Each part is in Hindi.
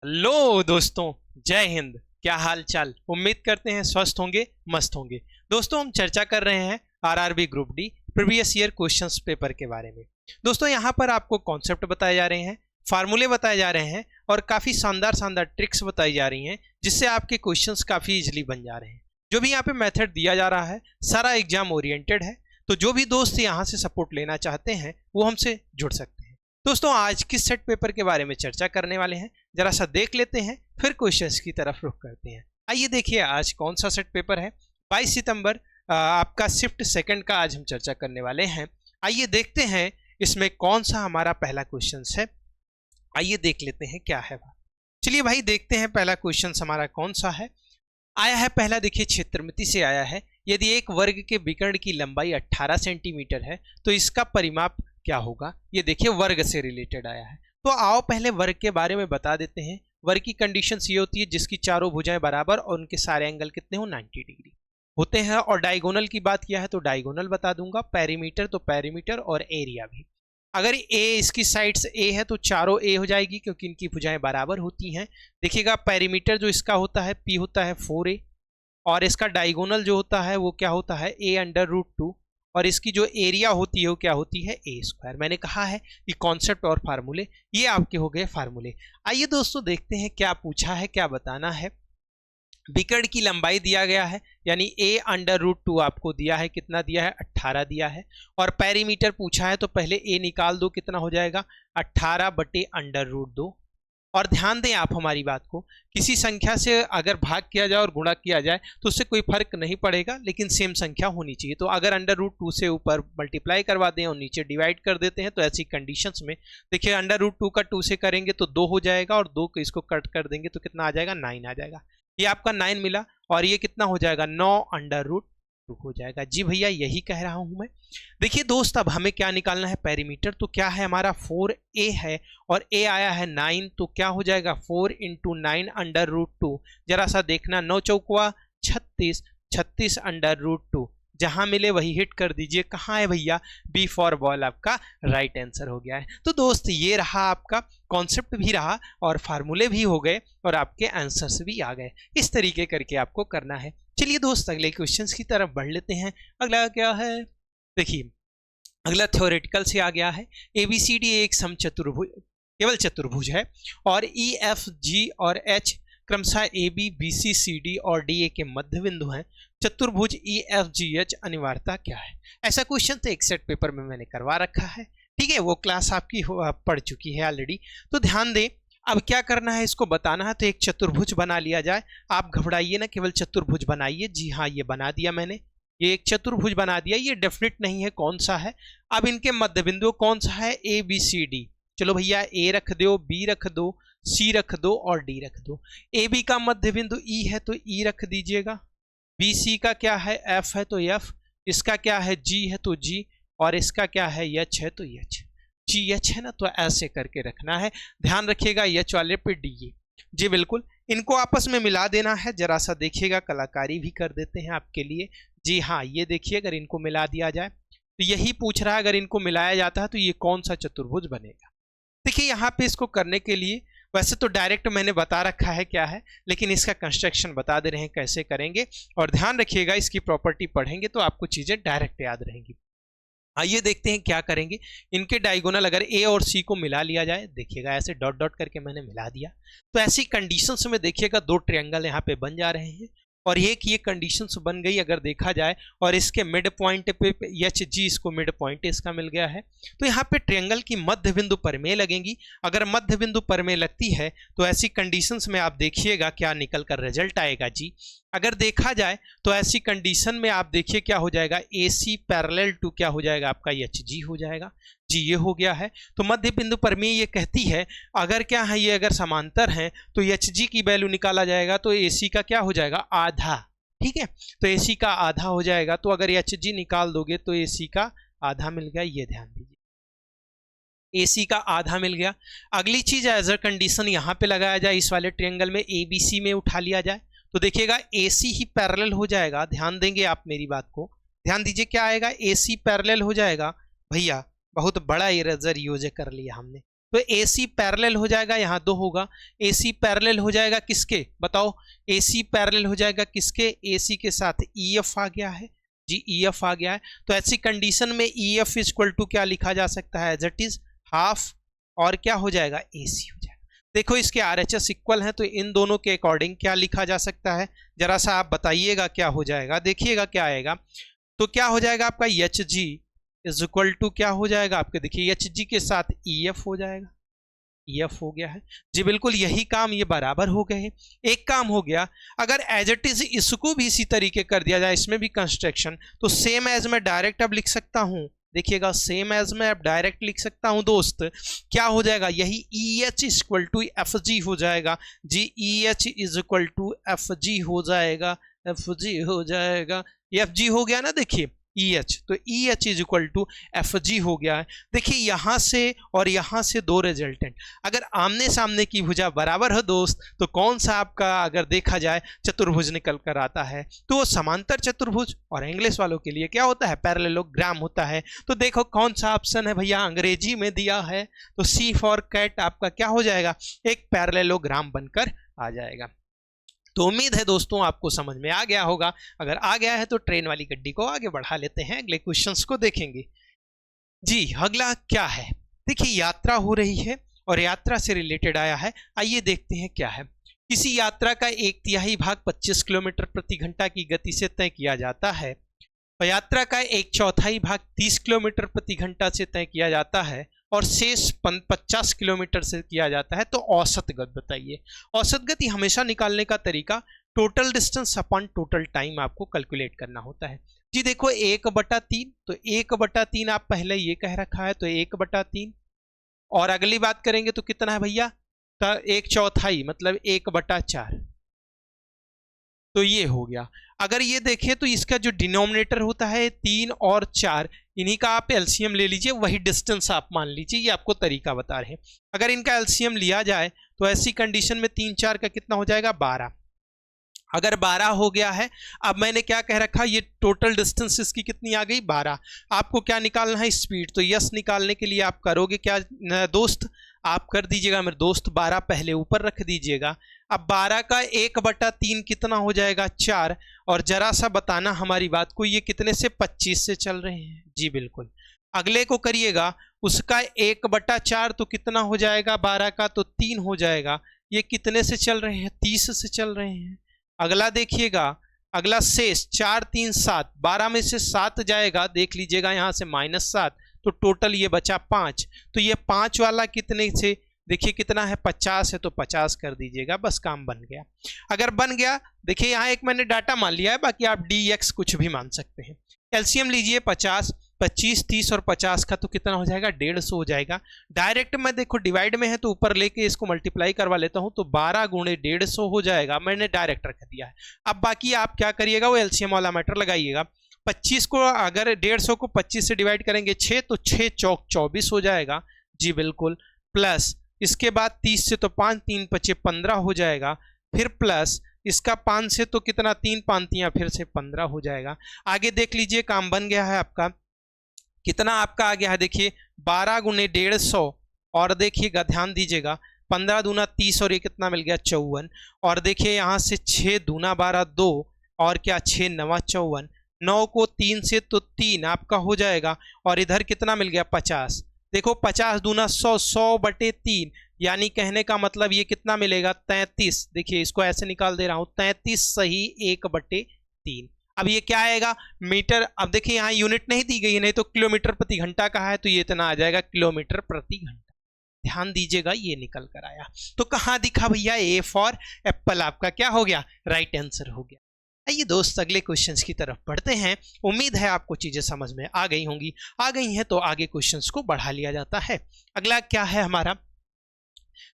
हेलो दोस्तों, जय हिंद। क्या हाल चाल? उम्मीद करते हैं स्वस्थ होंगे, मस्त होंगे। दोस्तों, हम चर्चा कर रहे हैं RRB group D previous year questions paper के बारे में। दोस्तों, यहाँ पर आपको कॉन्सेप्ट बताए जा रहे हैं, फार्मूले बताए जा रहे हैं और काफ़ी शानदार शानदार ट्रिक्स बताई जा रही हैं, जिससे आपके क्वेश्चंस काफ़ी इजीली बन जा रहे हैं। जो भी यहाँ पे मेथड दिया जा रहा है सारा एग्जाम ओरिएंटेड है, तो जो भी दोस्त यहाँ से सपोर्ट लेना चाहते हैं वो हमसे जुड़ सकते हैं। दोस्तों, आज किस सेट पेपर के बारे में चर्चा करने वाले हैं जरा सा देख लेते हैं, फिर क्वेश्चंस की तरफ रुख करते हैं। आइए देखिए आज कौन सा सेट पेपर है। 22 सितंबर आपका शिफ्ट सेकंड का आज हम चर्चा करने वाले हैं। आइए देखते हैं इसमें कौन सा हमारा पहला क्वेश्चन है। आइए देख लेते हैं क्या है वह। चलिए भाई, देखते हैं पहला क्वेश्चन हमारा कौन सा है। आया है पहला, देखिए क्षेत्रमिति से आया है। यदि एक वर्ग के विकर्ण की लंबाई 18 सेंटीमीटर है तो इसका परिमाप क्या होगा। ये देखिए वर्ग से रिलेटेड आया है, तो आओ पहले वर्ग के बारे में बता देते हैं। वर्ग की कंडीशन ये होती है जिसकी चारों भुजाएं बराबर और उनके सारे एंगल कितने हो 90 डिग्री होते हैं। और डायगोनल की बात किया है तो डायगोनल बता दूंगा, पेरीमीटर तो पेरीमीटर और एरिया भी। अगर ए इसकी साइड्स ए है तो चारों ए हो जाएगी क्योंकि इनकी भुजाएं बराबर होती हैं। देखिएगा पेरीमीटर जो इसका होता है पी होता है 4a और इसका डायगोनल जो होता है वो क्या होता है a√2 और इसकी जो एरिया होती है वो क्या होती है a²। मैंने कहा है कि कॉन्सेप्ट और फार्मूले ये आपके हो गए फार्मूले। आइए दोस्तों देखते हैं क्या पूछा है, क्या बताना है। विकर्ण की लंबाई दिया गया है यानी a√2 आपको दिया है, कितना दिया है 18 दिया है। और पेरीमीटर पूछा है तो पहले a निकाल दो, कितना हो जाएगा 18/√2। और ध्यान दें आप हमारी बात को, किसी संख्या से अगर भाग किया जाए और गुणा किया जाए तो उससे कोई फर्क नहीं पड़ेगा, लेकिन सेम संख्या होनी चाहिए। तो अगर √2 से ऊपर मल्टीप्लाई करवा दें और नीचे डिवाइड कर देते हैं तो ऐसी कंडीशंस में देखिए √2 का 2 से करेंगे तो 2 हो जाएगा और 2 को इसको कट कर देंगे तो कितना आ जाएगा 9 आ जाएगा। ये आपका 9 मिला और ये कितना हो जाएगा 9√2 हो जाएगा। जी भैया, यही कह रहा हूं मैं। देखिए दोस्त, अब हमें क्या निकालना है पेरीमीटर। तो क्या है हमारा 4a है और a आया है 9, तो क्या हो जाएगा 4 × 9√2। जरा सा देखना, 9 चौकुआ 36, 36/√2 जहां मिले वही हिट कर दीजिए। कहाँ है भैया, बी फॉर बॉल आपका राइट आंसर हो गया है। तो दोस्त ये रहा आपका कॉन्सेप्ट भी रहा और फार्मूले भी हो गए और आपके आंसर्स भी आ गए। इस तरीके करके आपको करना है। चलिए दोस्त अगले क्वेश्चंस की तरफ बढ़ लेते हैं। अगला क्या है, देखिए अगला थ्योरेटिकल से आ गया है। ABCD एक समचतुर्भुज, केवल चतुर्भुज है और EFG और H क्रमशः AB BC CD और DA के मध्य बिंदु हैं। चतुर्भुज EFGH अनिवार्यता क्या है। ऐसा क्वेश्चन तो एक सेट पेपर में मैंने करवा रखा है, ठीक है, वो क्लास आपकी पढ़ चुकी है ऑलरेडी। तो ध्यान दें, अब क्या करना है, इसको बताना है। तो एक चतुर्भुज बना लिया जाए। आप घबराइए ना, केवल चतुर्भुज बनाइए। जी हाँ, ये बना दिया मैंने, ये एक चतुर्भुज बना दिया। ये डेफिनेट नहीं है कौन सा है। अब इनके मध्य बिंदु कौन सा है, ABCD। चलो भैया, A रख दो, B रख दो, C रख दो और D रख दो। AB का मध्य बिंदु E है तो E रख दीजिएगा। BC का क्या है, F है तो F। इसका क्या है, G है तो G और इसका क्या है, H है तो H। GH है ना, तो ऐसे करके रखना है। ध्यान रखिएगा H वाले पे DA। जी बिल्कुल, इनको आपस में मिला देना है। जरा सा देखिएगा, कलाकारी भी कर देते हैं आपके लिए। जी हाँ, ये देखिए अगर इनको मिला दिया जाए तो यही पूछ रहा है, अगर इनको मिलाया जाता है तो ये कौन सा चतुर्भुज बनेगा। देखिए यहाँ पे इसको करने के लिए वैसे तो डायरेक्ट मैंने बता रखा है क्या है, लेकिन इसका कंस्ट्रक्शन बता दे रहे हैं कैसे करेंगे। और ध्यान रखिएगा, इसकी प्रॉपर्टी पढ़ेंगे तो आपको चीजें डायरेक्ट याद रहेंगी। आइए देखते हैं क्या करेंगे। इनके डायगोनल अगर A और C को मिला लिया जाए, देखिएगा ऐसे डॉट डॉट करके मैंने मिला दिया, तो ऐसी कंडीशंस में देखिएगा दो ट्रायंगल यहाँ पे बन जा रहे हैं और एक ये कंडीशंस बन गई अगर देखा जाए। और इसके मिड पॉइंट पे HG, इसको मिड पॉइंट इसका मिल गया है। तो यहाँ पे ट्रायंगल की मध्य बिंदु पर में लगेंगी। अगर मध्य बिंदु पर में लगती है तो ऐसी कंडीशंस में आप देखिएगा क्या निकल कर रिजल्ट आएगा। जी अगर देखा जाए तो ऐसी कंडीशन में आप देखिए क्या हो जाएगा, AC पैरेलल टू क्या हो जाएगा आपका HG हो जाएगा। जी ये हो गया है। तो मध्य बिंदु पर में ये कहती है अगर क्या है, ये अगर समांतर हैं तो HG की वैल्यू निकाला जाएगा तो AC का क्या हो जाएगा, आधा। ठीक है, तो AC का आधा हो जाएगा। तो अगर HG निकाल दोगे तो AC का आधा मिल गया, ये ध्यान दीजिए, AC का आधा मिल गया। अगली चीज एज अ कंडीशन यहाँ पे लगाया जाए, इस वाले ट्रायंगल में ABC में उठा लिया जाए तो देखिएगा AC ही पैरेलल हो जाएगा। ध्यान देंगे आप मेरी बात को, ध्यान दीजिए क्या आएगा, AC पैरेलल हो जाएगा। भैया बहुत बड़ा इरेजर यूज कर लिया हमने, तो AC पैरेलल हो जाएगा, यहाँ 2 होगा, AC पैरेलल हो जाएगा किसके बताओ, AC पैरेलल हो जाएगा किसके, AC के साथ EF आ गया है जी, EF आ गया है। तो ऐसी कंडीशन में EF इक्वल टू क्या लिखा जा सकता है, दैट इज हाफ, और क्या हो जाएगा, AC हो जाएगा। देखो इसके RHS इक्वल है, तो इन दोनों के अकॉर्डिंग क्या लिखा जा सकता है, जरा सा आप बताइएगा क्या हो जाएगा, देखिएगा क्या आएगा। तो क्या हो जाएगा आपका HG इज इक्वल टू क्या हो जाएगा आपके, देखिए HG के साथ EF हो जाएगा, EF हो गया है जी, बिल्कुल यही काम, ये बराबर हो गए। एक काम हो गया, अगर एज इट इज इसको भी इसी तरीके कर दिया जाए, इसमें भी कंस्ट्रक्शन, तो सेम एज मैं डायरेक्ट अब लिख सकता हूं, देखिएगा सेम एज मैं अब डायरेक्ट लिख सकता हूं दोस्त, क्या हो जाएगा, यही EH इक्वल टू FG हो जाएगा जी, EH is equal to FG हो जाएगा, FG हो जाएगा, FG हो गया ना, देखिए EH, तो EH is equal to FG हो गया है। देखिए यहां से और यहां से दो रिजल्टेंट, अगर आमने सामने की भुजा बराबर हो दोस्त, तो कौन सा आपका अगर देखा जाए चतुर्भुज निकल कर आता है, तो वो समांतर चतुर्भुज, और इंग्लिश वालों के लिए क्या होता है, पैरेललोग्राम होता है। तो देखो कौन सा ऑप्शन है भैया, अंग्रेजी में दिया है, तो C फॉर कैट आपका क्या हो जाएगा, एक पैरेललोग्राम बनकर आ जाएगा। तो उम्मीद है दोस्तों आपको समझ में आ गया होगा, अगर आ गया है तो ट्रेन वाली गड्डी को आगे बढ़ा लेते हैं, अगले क्वेश्चंस को देखेंगे जी। अगला क्या है, देखिए यात्रा हो रही है और यात्रा से रिलेटेड आया है, आइए देखते हैं क्या है। किसी यात्रा का 1/3 भाग 25 किलोमीटर प्रति घंटा की गति से तय किया जाता है, और यात्रा का 1/4 भाग 30 किलोमीटर प्रति घंटा से तय किया जाता है, और शेष 50 किलोमीटर से किया जाता है, तो औसत गति बताइए। औसत गति हमेशा निकालने का तरीका total distance upon total time आपको कैलकुलेट करना होता है जी। देखो 1/3, तो 1/3 आप पहले ये कह रखा है, तो 1/3, और अगली बात करेंगे तो कितना है भैया, तो 1/4 मतलब 1/4, तो ये हो गया। अगर ये देखें तो इसका जो डिनोमिनेटर होता है 3 और 4, इन्हीं का आप एलसीएम ले लीजिए, वही डिस्टेंस आप मान लीजिए, ये आपको तरीका बता रहे हैं। अगर इनका एलसीएम लिया जाए तो ऐसी कंडीशन में 3 4 का कितना हो जाएगा, 12। अगर 12 हो गया है, अब मैंने क्या कह रखा, ये टोटल डिस्टेंस इसकी कितनी आ गई, 12। आपको क्या निकालना है, स्पीड, तो यस निकालने के लिए आप करोगे क्या दोस्त, आप कर दीजिएगा मेरे दोस्त, 12 पहले ऊपर रख दीजिएगा। अब 12 का 1/3 कितना हो जाएगा, 4, और जरा सा बताना हमारी बात को, ये कितने से 25 से चल रहे हैं जी, बिल्कुल। अगले को करिएगा, उसका 1/4 तो कितना हो जाएगा, 12 का तो 3 हो जाएगा, ये कितने से चल रहे हैं, 30 से चल रहे हैं। अगला देखिएगा, अगला शेष 4 3 7, 12 में से 7 जाएगा, देख लीजिएगा यहाँ से -7, तो टोटल ये बचा 5, तो ये 5 वाला कितने से, देखिए कितना है, 50 है, तो 50 कर दीजिएगा, बस काम बन गया। अगर बन गया, देखिए यहाँ एक मैंने डाटा मान लिया है, बाकी आप dx कुछ भी मान सकते हैं। एलसीएम लीजिए 50, 25, 30 और 50 का तो कितना हो जाएगा, 150 हो जाएगा। डायरेक्ट में देखो डिवाइड में है तो ऊपर लेके इसको मल्टीप्लाई करवा लेता हूं, तो 12 गुणे 150 हो जाएगा, मैंने डायरेक्ट रख दिया है। अब बाकी आप क्या करिएगा, वो एलसीएम वाला मैटर लगाइएगा। 25 को अगर 150 को 25 से डिवाइड करेंगे 6, तो 6 चौक 24 हो जाएगा जी, बिल्कुल। प्लस इसके बाद 30 से तो 5 3 5 15 हो जाएगा, फिर प्लस इसका 5 से तो कितना, 3 5 फिर से 15 हो जाएगा। आगे देख लीजिए, काम बन गया है आपका, कितना आपका आ गया है, देखिए 12 गुने 150, और देखिएगा ध्यान दीजिएगा, 15 दूना 30 और ये कितना मिल गया, 54, और देखिए यहाँ से 6 दूना 12 2, और क्या 6 9 54, 9 को 3 से तो 3 आपका हो जाएगा, और इधर कितना मिल गया, 50। देखो 50 दूना 100, 100/3, यानी कहने का मतलब ये कितना मिलेगा, 33। देखिए इसको ऐसे निकाल दे रहा हूं, 33 सही 1/3। अब ये क्या आएगा, मीटर। अब देखिए यहाँ यूनिट नहीं दी गई, नहीं तो किलोमीटर प्रति घंटा का है, तो ये इतना आ जाएगा किलोमीटर प्रति घंटा। ध्यान दीजिएगा, ये निकल कर आया। तो कहाँ दिखा भैया, ए फॉर एप्पल आपका क्या हो गया, राइट आंसर हो गया। आइए दोस्त अगले क्वेश्चंस की तरफ बढ़ते हैं। उम्मीद है आपको चीजें समझ में आ गई होंगी, आ गई हैं तो आगे क्वेश्चंस को बढ़ा लिया जाता है। अगला क्या है हमारा,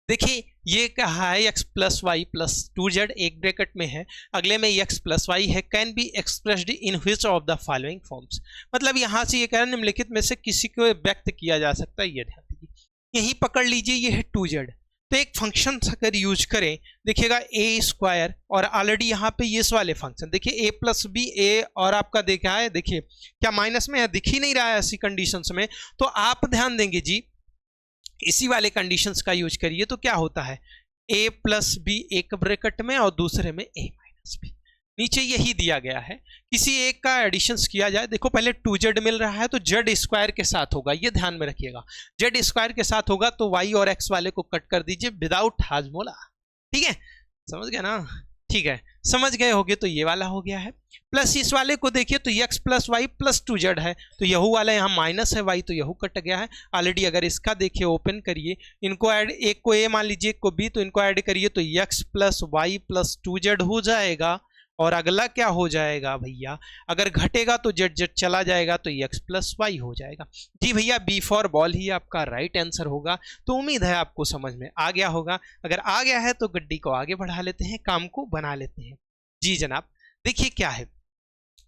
देखिए ये कहा है x + y + 2z, एक ब्रैकेट में है, अगले में x + y है, can be expressed in which of the following forms. मतलब यहाँ से ये कह रहा है निम्नलिखित में से किसी को व्यक्त किया जा सकता है, ये ध्यान दीजिए। यही पकड़ लीजिए, ये है 2z, तो एक फंक्शन अगर यूज करें, देखिएगा a², और ऑलरेडी यहाँ पे ये वाले फंक्शन देखिए a + b a, और आपका देखा है, देखिए क्या माइनस में है, दिख ही नहीं रहा है ऐसी कंडीशंस में। तो आप ध्यान देंगे जी, इसी वाले कंडीशंस का यूज करिए तो क्या होता है, a प्लस बी एक ब्रैकेट में और दूसरे में a माइनस बी, नीचे यही दिया गया है। किसी एक का एडिशन किया जाए, देखो पहले 2z मिल रहा है तो z स्क्वायर के साथ होगा, ये ध्यान में रखिएगा, z स्क्वायर के साथ होगा तो y और x वाले को कट कर दीजिए विदाउट हाजमोला, ठीक है, समझ गए ना, ठीक है, समझ गए होगे, तो ये वाला हो गया है। प्लस इस वाले को देखिए तो x plus Y plus 2z है, तो यहू वाला यहाँ माइनस है y, तो यहू कट गया है ऑलरेडी। अगर इसका देखिए ओपन करिए, इनको ऐड, एक को a मान लीजिए, एक को b, तो इनको ऐड करिए तो x plus Y plus 2z हो जाएगा। और अगला क्या हो जाएगा भैया, अगर घटेगा तो जेड जेड चला जाएगा तो x प्लस वाई हो जाएगा। जी भैया, बी फॉर बॉल ही आपका राइट आंसर होगा। तो उम्मीद है आपको समझ में आ गया होगा। अगर आ गया है तो गड्डी को आगे बढ़ा लेते हैं, काम को बना लेते हैं। जी जनाब, देखिए क्या है,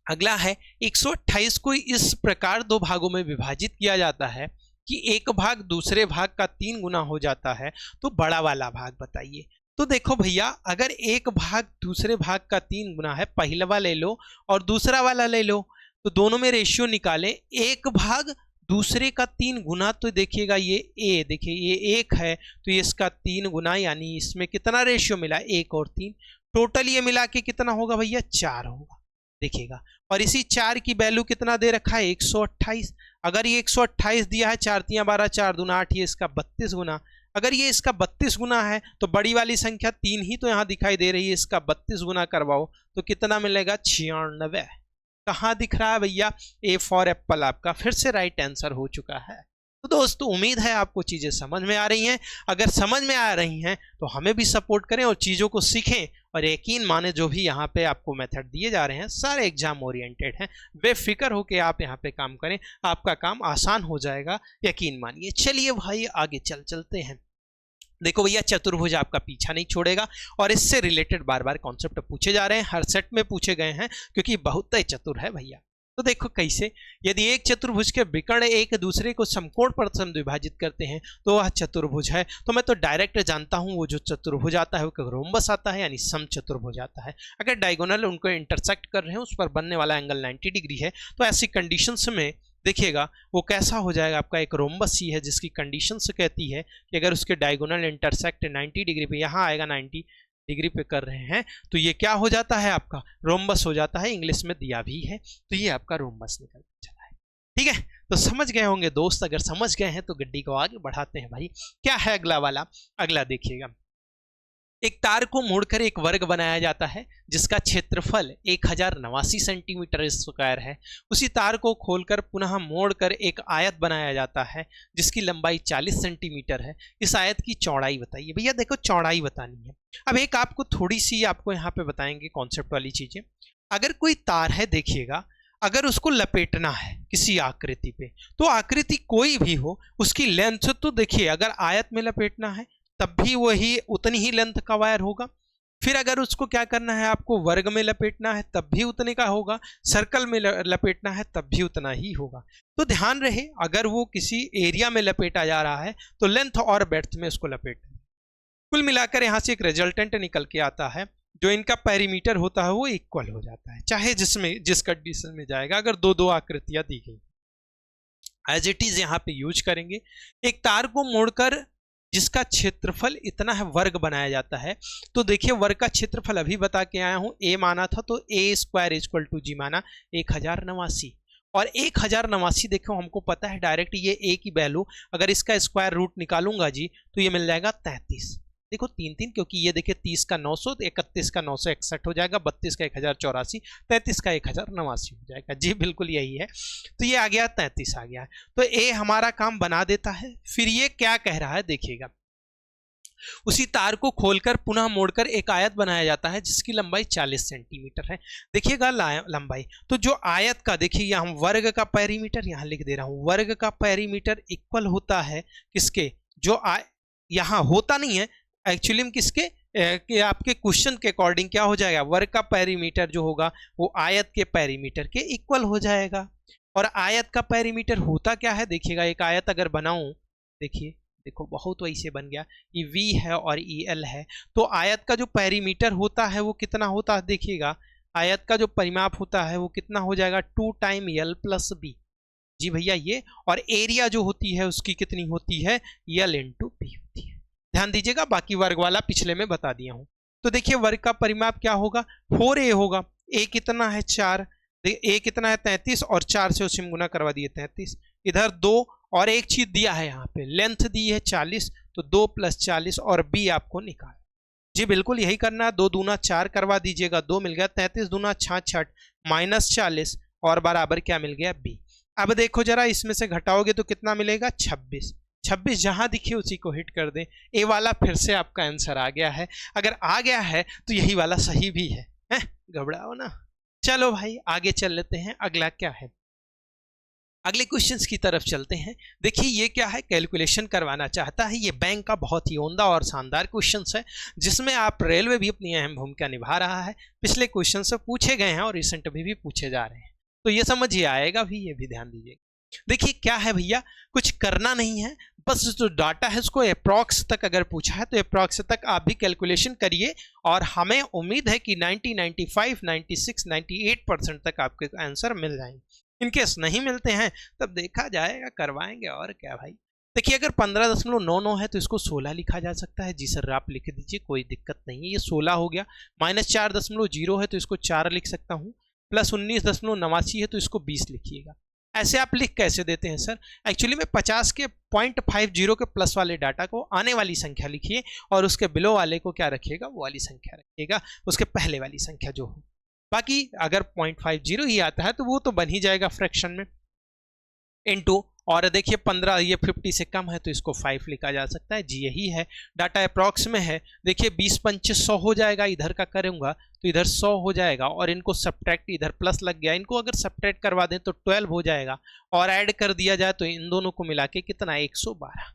अगला है 128 को इस प्रकार दो भागों में विभाजित किया जाता है कि एक भाग दूसरे भाग का 3 गुना हो जाता है, तो बड़ा वाला भाग बताइए। तो देखो भैया, अगर एक भाग दूसरे भाग का 3 गुना है, पहला वाला ले लो और दूसरा वाला ले लो, तो दोनों में रेशियो निकालें, एक भाग दूसरे का 3 गुना, तो देखिएगा ये a, देखिए ये 1 है तो ये इसका 3 गुना, यानी इसमें कितना रेशियो मिला, 1 और 3, टोटल ये मिला के कितना होगा भैया, 4 होगा, देखिएगा। और इसी 4 की वैल्यू कितना दे रखा है, 128। अगर ये 128 दिया है, 4 तियां 12, 4 दूना 8, ये इसका 32 गुना। अगर ये इसका 32 गुना है तो बड़ी वाली संख्या 3 ही तो यहाँ दिखाई दे रही है, इसका 32 गुना करवाओ तो कितना मिलेगा, 96। कहाँ दिख रहा है भैया, ए फॉर एप्पल आपका फिर से राइट आंसर हो चुका है। तो दोस्तों उम्मीद है आपको चीजें समझ में आ रही हैं। अगर समझ में आ रही हैं तो हमें भी सपोर्ट करें और चीजों को सीखें, और यकीन माने जो भी यहाँ पे आपको मेथड दिए जा रहे हैं सारे एग्जाम ओरिएंटेड हैं, बेफिक्र होकर आप यहाँ पे काम करें, आपका काम आसान हो जाएगा, यकीन मानिए। चलिए भाई आगे चलते हैं। देखो भैया, चतुर्भुज आपका पीछा नहीं छोड़ेगा और इससे रिलेटेड बार बार कॉन्सेप्ट पूछे जा रहे हैं, हर सेट में पूछे गए हैं क्योंकि बहुत ही चतुर है भैया। तो देखो कैसे, यदि एक चतुर्भुज के विकर्ण एक दूसरे को समकोण पर विभाजित करते हैं तो वह चतुर्भुज है। तो मैं तो डायरेक्ट जानता हूं वो जो चतुर्भुज आता है वो रोम्बस आता है, यानी समचतुर्भुज आता है। अगर डायगोनल उनको इंटरसेक्ट कर रहे हैं, उस पर बनने वाला एंगल 90 डिग्री है, तो ऐसी कंडीशंस में देखिएगा वो कैसा हो जाएगा, आपका एक रोम्बस ही है जिसकी कंडीशंस कहती है कि अगर उसके डायगोनल इंटरसेक्ट 90 डिग्री पे, यहाँ आएगा 90 डिग्री पे कर रहे हैं, तो ये क्या हो जाता है, आपका रोम्बस हो जाता है। इंग्लिश में दिया भी है, तो ये आपका रोम्बस निकल चला है। ठीक है, तो समझ गए होंगे दोस्त। अगर समझ गए हैं तो गड्डी को आगे बढ़ाते हैं भाई। क्या है अगला वाला, अगला देखिएगा, एक तार को मोड़कर एक वर्ग बनाया जाता है जिसका क्षेत्रफल 1089 सेंटीमीटर स्क्वायर है। उसी तार को खोलकर पुनः मोड़कर एक आयत बनाया जाता है जिसकी लंबाई 40 सेंटीमीटर है। इस आयत की चौड़ाई बताइए। भैया देखो, चौड़ाई बतानी है। अब एक आपको थोड़ी सी आपको यहाँ पे बताएंगे कॉन्सेप्ट वाली चीजें। अगर कोई तार है, देखिएगा, अगर उसको लपेटना है किसी आकृति पे, तो आकृति कोई भी हो, उसकी लेंथ तो देखिए, अगर आयत में लपेटना है तब भी वही उतनी ही लेंथ का वायर होगा। फिर अगर उसको क्या करना है, आपको वर्ग में लपेटना है तब भी उतने का होगा, सर्कल में लपेटना है तब भी उतना ही होगा। तो ध्यान रहे, अगर वो किसी एरिया में लपेटा जा रहा है तो लेंथ और ब्रेड्थ में उसको लपेटना है। कुल मिलाकर यहाँ से एक रिजल्टेंट निकल के आता है, जो इनका पेरीमीटर होता है वो इक्वल हो जाता है, चाहे जिस कंडीशन में जाएगा। अगर दो आकृतियां दी गई, एज इट इज यहाँ पे यूज करेंगे। एक तार को मोड़कर जिसका क्षेत्रफल इतना है वर्ग बनाया जाता है। तो देखिए, वर्ग का क्षेत्रफल अभी बता के आया हूं, a माना था तो a स्क्वायर इक्वल टू जी माना 1089, और 1089 देखो हमको पता है डायरेक्ट ये a की वैल्यू, अगर इसका स्क्वायर रूट निकालूंगा जी तो ये मिल जाएगा 33। देखो 3 क्योंकि ये देखिए 30 का 900, 31 का 961 हो जाएगा, 32 का 1084, 33 का 1089 हो जाएगा। जी बिल्कुल यही है। तो ये आ गया 33 आ गया। तो ए हमारा काम बना देता है। फिर ये क्या कह रहा है, देखिएगा, उसी तार को खोलकर पुनः मोड़कर एक आयत बनाया जाता है जिसकी लंबाई 40 सेंटीमीटर है। देखिएगा लंबाई, तो जो आयत का, देखिए हम वर्ग का पेरीमीटर यहाँ लिख दे रहा हूं, वर्ग का पेरीमीटर इक्वल होता है किसके, जो यहाँ होता नहीं है एक्चुअली में, किसके कि आपके क्वेश्चन के अकॉर्डिंग क्या हो जाएगा, वर्ग का पेरीमीटर जो होगा वो आयत के पेरीमीटर के इक्वल हो जाएगा। और आयत का पेरीमीटर होता क्या है, देखिएगा, एक आयत अगर बनाऊं, देखिए देखो बहुत वैसे बन गया, ये v है और ये l है, तो आयत का जो पेरीमीटर होता है वो कितना होता है, देखिएगा आयत का जो परिमाप होता है वो कितना हो जाएगा, 2 टाइम l प्लस b। जी भैया ये, और एरिया जो होती है उसकी कितनी होती है, L इंटू बी होती है। ध्यान दीजिएगा, बाकी वर्ग वाला पिछले में बता दिया हूं। तो देखिए वर्ग का परिमाप क्या होगा, 4a होगा। a कितना है 4, a कितना है 33 और 4 से उसी में गुना करवा दिए 33, इधर 2 और एक चीज दिया है यहाँ पे लेंथ दी है 40, तो 2 + 40 और b आपको निकाल। जी बिल्कुल यही करना है, 2 दूना 4 करवा दीजिएगा, 2 मिल गया, 33 दूना 66 -40 और बराबर क्या मिल गया b। अब देखो जरा इसमें से घटाओगे तो कितना मिलेगा 26, 26 जहां दिखे उसी को हिट कर दें। ए वाला फिर से आपका आंसर आ गया है, अगर आ गया है तो यही वाला सही भी है, घबराओ ना। चलो भाई आगे चल लेते हैं, अगला क्या है, अगले क्वेश्चंस की तरफ चलते हैं। देखिए ये क्या है, कैलकुलेशन करवाना चाहता है, ये बैंक का बहुत ही उम्दा और शानदार क्वेश्चंस है जिसमें आप रेलवे भी अपनी अहम भूमिका निभा रहा है। पिछले क्वेश्चन से पूछे गए हैं और रिसेंट भी पूछे जा रहे हैं, तो ये समझिए आएगा भी, ये भी ध्यान दीजिएगा। देखिए क्या है भैया, कुछ करना नहीं है, बस जो डाटा है उसको अप्रॉक्स तक अगर पूछा है तो अप्रॉक्स तक आप भी कैलकुलेशन करिए, और हमें उम्मीद है कि 90, 95, 96, 98% तक आपके आंसर मिल जाएंगे। इनकेस नहीं मिलते हैं तब देखा जाएगा, करवाएंगे और क्या भाई। देखिए अगर 15.99 है तो इसको 16 लिखा जा सकता है। जी सर आप लिख दीजिए, कोई दिक्कत नहीं है, ये 16 हो गया। -4.0 है तो इसको 4 लिख सकता हूँ, +19.89 है तो इसको 20 लिखिएगा। ऐसे आप लिख कैसे देते हैं सर, एक्चुअली में 50 के 0.50 के प्लस वाले डाटा को आने वाली संख्या लिखिए और उसके बिलो वाले को क्या रखिएगा, वो वाली संख्या रखिएगा, उसके पहले वाली संख्या जो हो। बाकी अगर 0.50 ही आता है तो वो तो बन ही जाएगा फ्रैक्शन में, इनटू, और देखिए 15 ये 50 से कम है तो इसको 5 लिखा जा सकता है। जी यही है, डाटा अप्रॉक्स में है। देखिए 20 पंचे 100 हो जाएगा, इधर का करूंगा तो इधर 100 हो जाएगा, और इनको सब्ट्रैक्ट, इधर प्लस लग गया, इनको अगर सब्ट्रैक्ट करवा दें तो 12 हो जाएगा, और ऐड कर दिया जाए तो इन दोनों को मिला के कितना 112।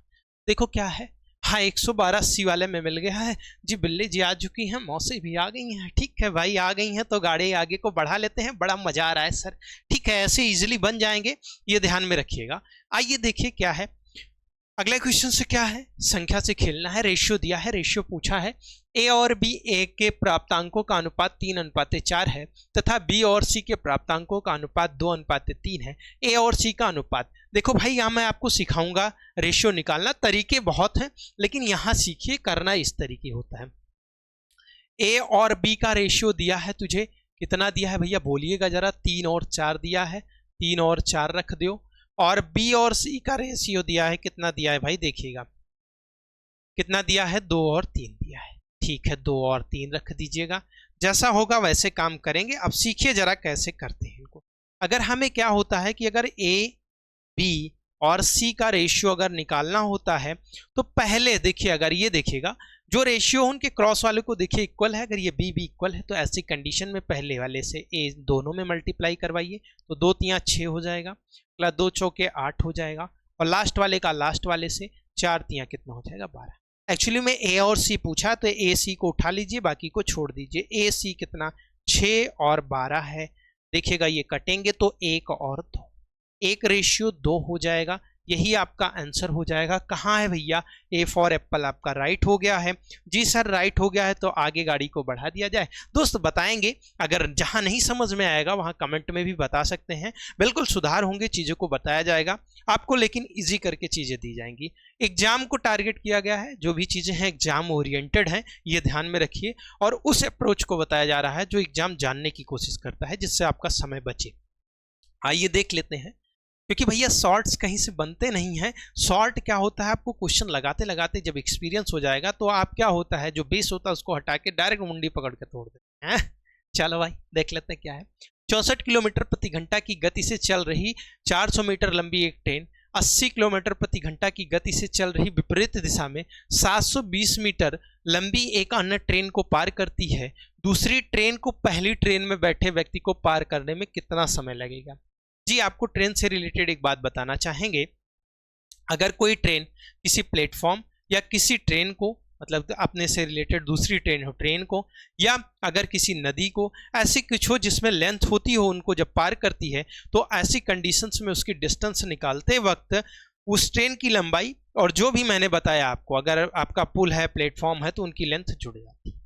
देखो क्या है, हाँ 112 सी वाले में मिल गया है। जी बिल्ली जी आ चुकी हैं, मौसी भी आ गई हैं। ठीक है भाई आ गई हैं तो गाड़ी आगे को बढ़ा लेते हैं, बड़ा मजा आ रहा है सर। ठीक है ऐसे इजीली बन जाएंगे, ये ध्यान में रखिएगा। आइए देखिए क्या है अगले क्वेश्चन से, क्या है, संख्या से खेलना है। रेशियो दिया है, रेशियो पूछा है ए और बी, ए के प्राप्तांकों का अनुपात 3:4 है तथा बी और सी के प्राप्तांकों का अनुपात 2:3 है। ए और सी का अनुपात, देखो भाई यहाँ मैं आपको सिखाऊंगा रेशियो निकालना, तरीके बहुत हैं लेकिन यहाँ सीखिए करना इस तरीके होता है। ए और बी का रेशियो दिया है तुझे, कितना दिया है भैया बोलिएगा जरा, 3 और 4 दिया है, 3 और 4 रख दो। और बी और सी का रेशियो दिया है, कितना दिया है भाई देखिएगा, कितना दिया है, 2 और 3 दिया है। ठीक है 2 और 3 रख दीजिएगा, जैसा होगा वैसे काम करेंगे। अब सीखिए जरा कैसे करते हैं इनको। अगर हमें क्या होता है कि अगर ए बी और सी का रेशियो अगर निकालना होता है तो पहले देखिए, अगर ये देखिएगा जो रेशियो उनके क्रॉस वाले को देखिए इक्वल है, अगर ये बी भी इक्वल है तो ऐसी कंडीशन में पहले वाले से ए दोनों में मल्टीप्लाई करवाइए, तो 2 3 6 हो जाएगा, प्लस 2 चौके 8 हो जाएगा, और लास्ट वाले का लास्ट वाले से 4 3 कितना हो जाएगा 12। एक्चुअली में ए और सी पूछा तो ए सी को उठा लीजिए, बाकी को छोड़ दीजिए। ए सी कितना 6 और 12 है, देखिएगा ये कटेंगे तो 1 और 2, 1 रेशियो 2 हो जाएगा। यही आपका आंसर हो जाएगा। कहाँ है भैया, ए फॉर एप्पल आपका राइट हो गया है। जी सर राइट हो गया है तो आगे गाड़ी को बढ़ा दिया जाए। दोस्त बताएंगे, अगर जहाँ नहीं समझ में आएगा वहाँ कमेंट में भी बता सकते हैं, बिल्कुल सुधार होंगे, चीज़ों को बताया जाएगा आपको, लेकिन इजी करके चीज़ें दी जाएंगी। एग्जाम को टारगेट किया गया है, जो भी चीज़ें हैं एग्जाम ओरिएंटेड हैं, ये ध्यान में रखिए, और उस अप्रोच को बताया जा रहा है जो एग्जाम जानने की कोशिश करता है, जिससे आपका समय बचे। आइए देख लेते हैं, क्योंकि भैया शॉर्ट्स कहीं से बनते नहीं हैं। शॉर्ट क्या होता है, आपको क्वेश्चन लगाते लगाते जब एक्सपीरियंस हो जाएगा तो आप क्या होता है, जो बेस होता है उसको हटा के डायरेक्ट मुंडी पकड़ के तोड़ देते हैं। चलो भाई देख लेते हैं क्या है। 64 किलोमीटर प्रति घंटा की गति से चल रही 400 मीटर लंबी एक ट्रेन 80 किलोमीटर प्रति घंटा की गति से चल रही विपरीत दिशा में 720 मीटर लंबी एक अन्य ट्रेन को पार करती है। दूसरी ट्रेन को पहली ट्रेन में बैठे व्यक्ति को पार करने में कितना समय लगेगा। जी आपको ट्रेन से रिलेटेड एक बात बताना चाहेंगे, अगर कोई ट्रेन किसी प्लेटफॉर्म या किसी ट्रेन को, मतलब अपने से रिलेटेड दूसरी ट्रेन हो, ट्रेन को, या अगर किसी नदी को, ऐसी कुछ हो जिसमें लेंथ होती हो, उनको जब पार करती है तो ऐसी कंडीशंस में उसकी डिस्टेंस निकालते वक्त उस ट्रेन की लंबाई और जो भी मैंने बताया आपको, अगर आपका पुल है, प्लेटफॉर्म है, तो उनकी लेंथ जुड़ जाती है।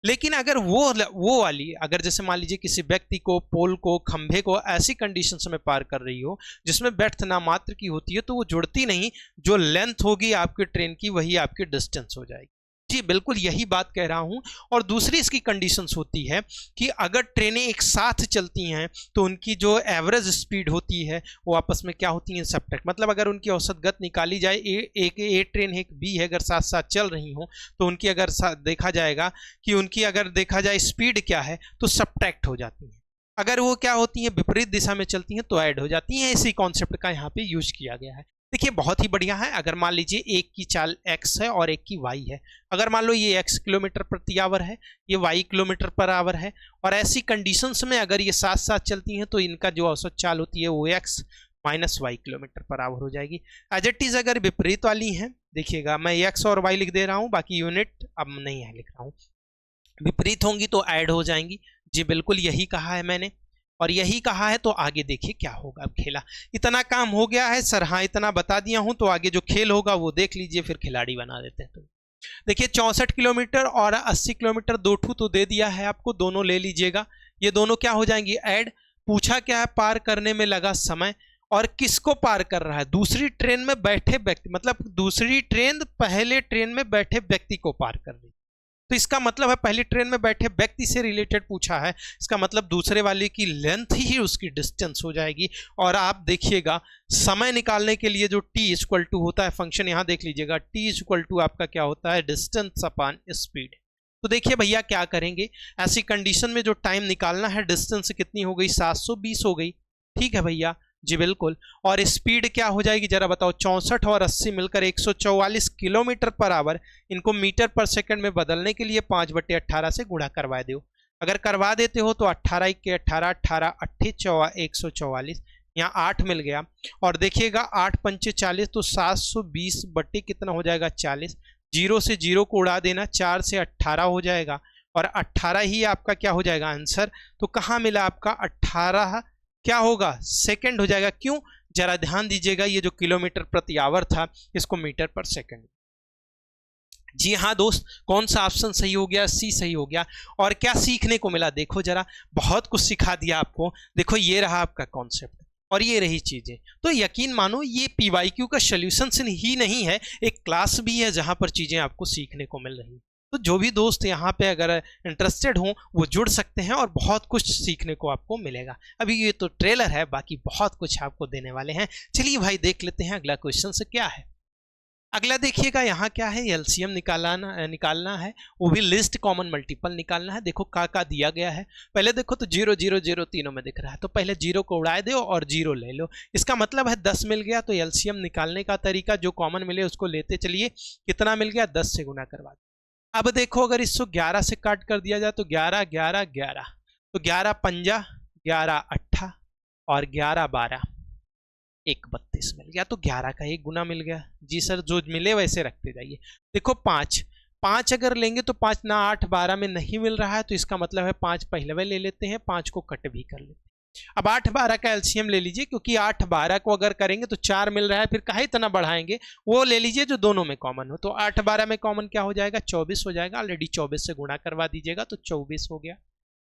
लेकिन अगर वो वाली, अगर जैसे मान लीजिए किसी व्यक्ति को, पोल को, खंभे को ऐसी कंडीशंस में पार कर रही हो जिसमें बेड्थ नामात्र की होती है, तो वो जुड़ती नहीं, जो लेंथ होगी आपके ट्रेन की वही आपकी डिस्टेंस हो जाएगी। जी बिल्कुल यही बात कह रहा हूं। और दूसरी इसकी कंडीशंस होती है कि अगर ट्रेनें एक साथ चलती हैं तो उनकी जो एवरेज स्पीड होती है वो आपस में क्या होती है, सब्ट्रैक्ट। मतलब अगर उनकी औसत गति निकाली जाए, एक ए ट्रेन है, एक बी है, अगर साथ साथ चल रही हो तो उनकी अगर देखा जाएगा कि उनकी अगर देखा जाए स्पीड क्या है तो सब्ट्रैक्ट हो जाती है। अगर वो क्या होती है, विपरीत दिशा में चलती हैं तो ऐड हो जाती हैं। इसी कॉन्सेप्ट का यहाँ पे यूज किया गया है। देखिए बहुत ही बढ़िया है। अगर मान लीजिए एक की चाल x है और एक की y है, अगर मान लो ये x किलोमीटर प्रति आवर है, ये y किलोमीटर पर आवर है, और ऐसी कंडीशंस में अगर ये साथ साथ चलती हैं तो इनका जो औसत चाल होती है वो x minus y kilometre per hour हो जाएगी। एज इट इज अगर विपरीत वाली है, देखिएगा मैं x और y लिख दे रहा हूँ, बाकी यूनिट अब नहीं है लिख रहा हूँ, विपरीत होंगी तो ऐड हो जाएंगी। जी बिल्कुल यही कहा है मैंने, और यही कहा है। तो आगे देखिए क्या होगा। अब खेला, इतना काम हो गया है सर, हाँ इतना बता दिया हूं, तो आगे जो खेल होगा वो देख लीजिए, फिर खिलाड़ी बना देते हैं। तो देखिए 64 किलोमीटर और 80 किलोमीटर, दो ठू तो दे दिया है आपको, दोनों ले लीजिएगा। ये दोनों क्या हो जाएंगी, ऐड। पूछा क्या है, पार करने में लगा समय, और किसको पार कर रहा है, दूसरी ट्रेन में बैठे व्यक्ति, मतलब दूसरी ट्रेन पहले ट्रेन में बैठे व्यक्ति को पार कर रही। तो इसका मतलब है पहली ट्रेन में बैठे व्यक्ति से रिलेटेड पूछा है, इसका मतलब दूसरे वाले की लेंथ ही उसकी डिस्टेंस हो जाएगी। और आप देखिएगा समय निकालने के लिए जो t इक्वल टू होता है, फंक्शन यहां देख लीजिएगा, t इक्वल टू आपका क्या होता है, डिस्टेंस अपॉन स्पीड। तो देखिए भैया क्या करेंगे, ऐसी कंडीशन में जो टाइम निकालना है, डिस्टेंस कितनी हो गई, 720 हो गई। ठीक है भैया, जी बिल्कुल। और स्पीड क्या हो जाएगी जरा बताओ, 64 और 80 मिलकर 144 किलोमीटर पर आवर। इनको मीटर पर सेकंड में बदलने के लिए 5/18 से गुणा करवा दो। अगर करवा देते हो तो 18 के 18, 18 8 144, यहाँ 8 मिल गया। और देखिएगा 8 पंचे 40, तो 720 बट्टे कितना हो जाएगा, 40। जीरो से जीरो को उड़ा देना, 4 से 18 हो जाएगा, और 18 ही आपका क्या हो जाएगा आंसर। तो कहाँ मिला आपका 18, क्या होगा, सेकंड हो जाएगा। क्यों, जरा ध्यान दीजिएगा, ये जो किलोमीटर प्रति आवर था इसको मीटर पर सेकंड। जी हाँ दोस्त, कौन सा ऑप्शन सही हो गया, सी सही हो गया। और क्या सीखने को मिला, देखो जरा, बहुत कुछ सिखा दिया आपको। देखो ये रहा आपका कॉन्सेप्ट और ये रही चीजें। तो यकीन मानो ये पीवाईक्यू का सॉल्यूशन ही नहीं है, एक क्लास भी है जहां पर चीजें आपको सीखने को मिल रही है। तो जो भी दोस्त यहाँ पे अगर इंटरेस्टेड हो वो जुड़ सकते हैं और बहुत कुछ सीखने को आपको मिलेगा। अभी ये तो ट्रेलर है, बाकी बहुत कुछ आपको देने वाले हैं। चलिए भाई देख लेते हैं अगला क्वेश्चन से क्या है। अगला देखिएगा यहाँ क्या है, एलसीएम निकालना है, वो भी लिस्ट कॉमन मल्टीपल निकालना है। देखो का दिया गया है, पहले देखो तो 0 0 0 तीनों में दिख रहा है, तो पहले 0 को उड़ा दो और 0 ले लो। इसका मतलब है 10 मिल गया। तो एलसीएम निकालने का तरीका, जो कॉमन मिले उसको लेते चलिए। कितना मिल गया, 10 से गुना करवा दो। अब देखो अगर इसको 11 से काट कर दिया जाए तो 11 11 11, तो 11 पंजा 11 अट्ठा और 11 12, 1 32 मिल गया। तो 11 का 1 गुना मिल गया। जी सर, जो मिले वैसे रखते जाइए। देखो 5 अगर लेंगे तो 5 ना 8 12 में नहीं मिल रहा है, तो इसका मतलब है 5 पहले में ले लेते हैं, 5 को कट भी कर लेते हैं। अब 8 12 का एलसीएम ले लीजिए, क्योंकि 8 12 को अगर करेंगे तो 4 मिल रहा है, फिर काहे इतना बढ़ाएंगे, वो ले लीजिए जो दोनों में कॉमन हो। तो 8 12 में कॉमन क्या हो जाएगा, 24 हो जाएगा। ऑलरेडी 24 से गुणा करवा दीजिएगा तो 24 हो गया।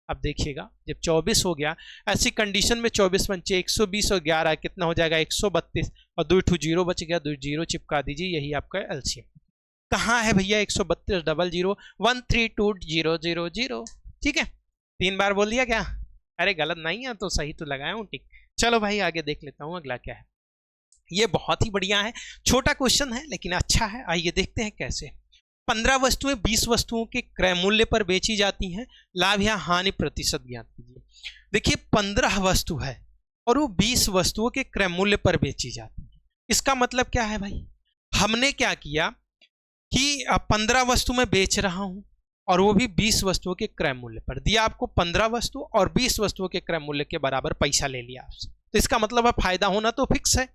अब देखिएगा जब 24 हो गया, ऐसी कंडीशन में 24 पंचे 120 और 11 कितना हो जाएगा, 132, और 2 ठू 0 बच गया, 2 0 चिपका दीजिए, यही आपका एलसीएम। कहाँ है भैया, 132 00 132 000। ठीक है, 3 बार बोल दिया क्या, अरे गलत नहीं है तो सही तो लगाया हूँ टिक। चलो भाई आगे देख लेता हूँ अगला क्या है। ये बहुत ही बढ़िया है, छोटा क्वेश्चन है लेकिन अच्छा है। आइए देखते हैं कैसे। 15 वस्तुएं 20 वस्तुओं के क्रय मूल्य पर बेची जाती हैं, लाभ या हानि प्रतिशत ज्ञात कीजिए। देखिए 15 वस्तु है और वो 20 वस्तुओं के क्रय मूल्य पर बेची जाती है। इसका मतलब क्या है भाई, हमने क्या किया कि 15 वस्तु में बेच रहा हूं और वो भी 20 वस्तुओं के क्रय मूल्य पर दिया। आपको 15 वस्तु और 20 वस्तुओं के क्रय मूल्य के बराबर पैसा ले लिया आपसे, तो इसका मतलब है फायदा होना तो फिक्स है।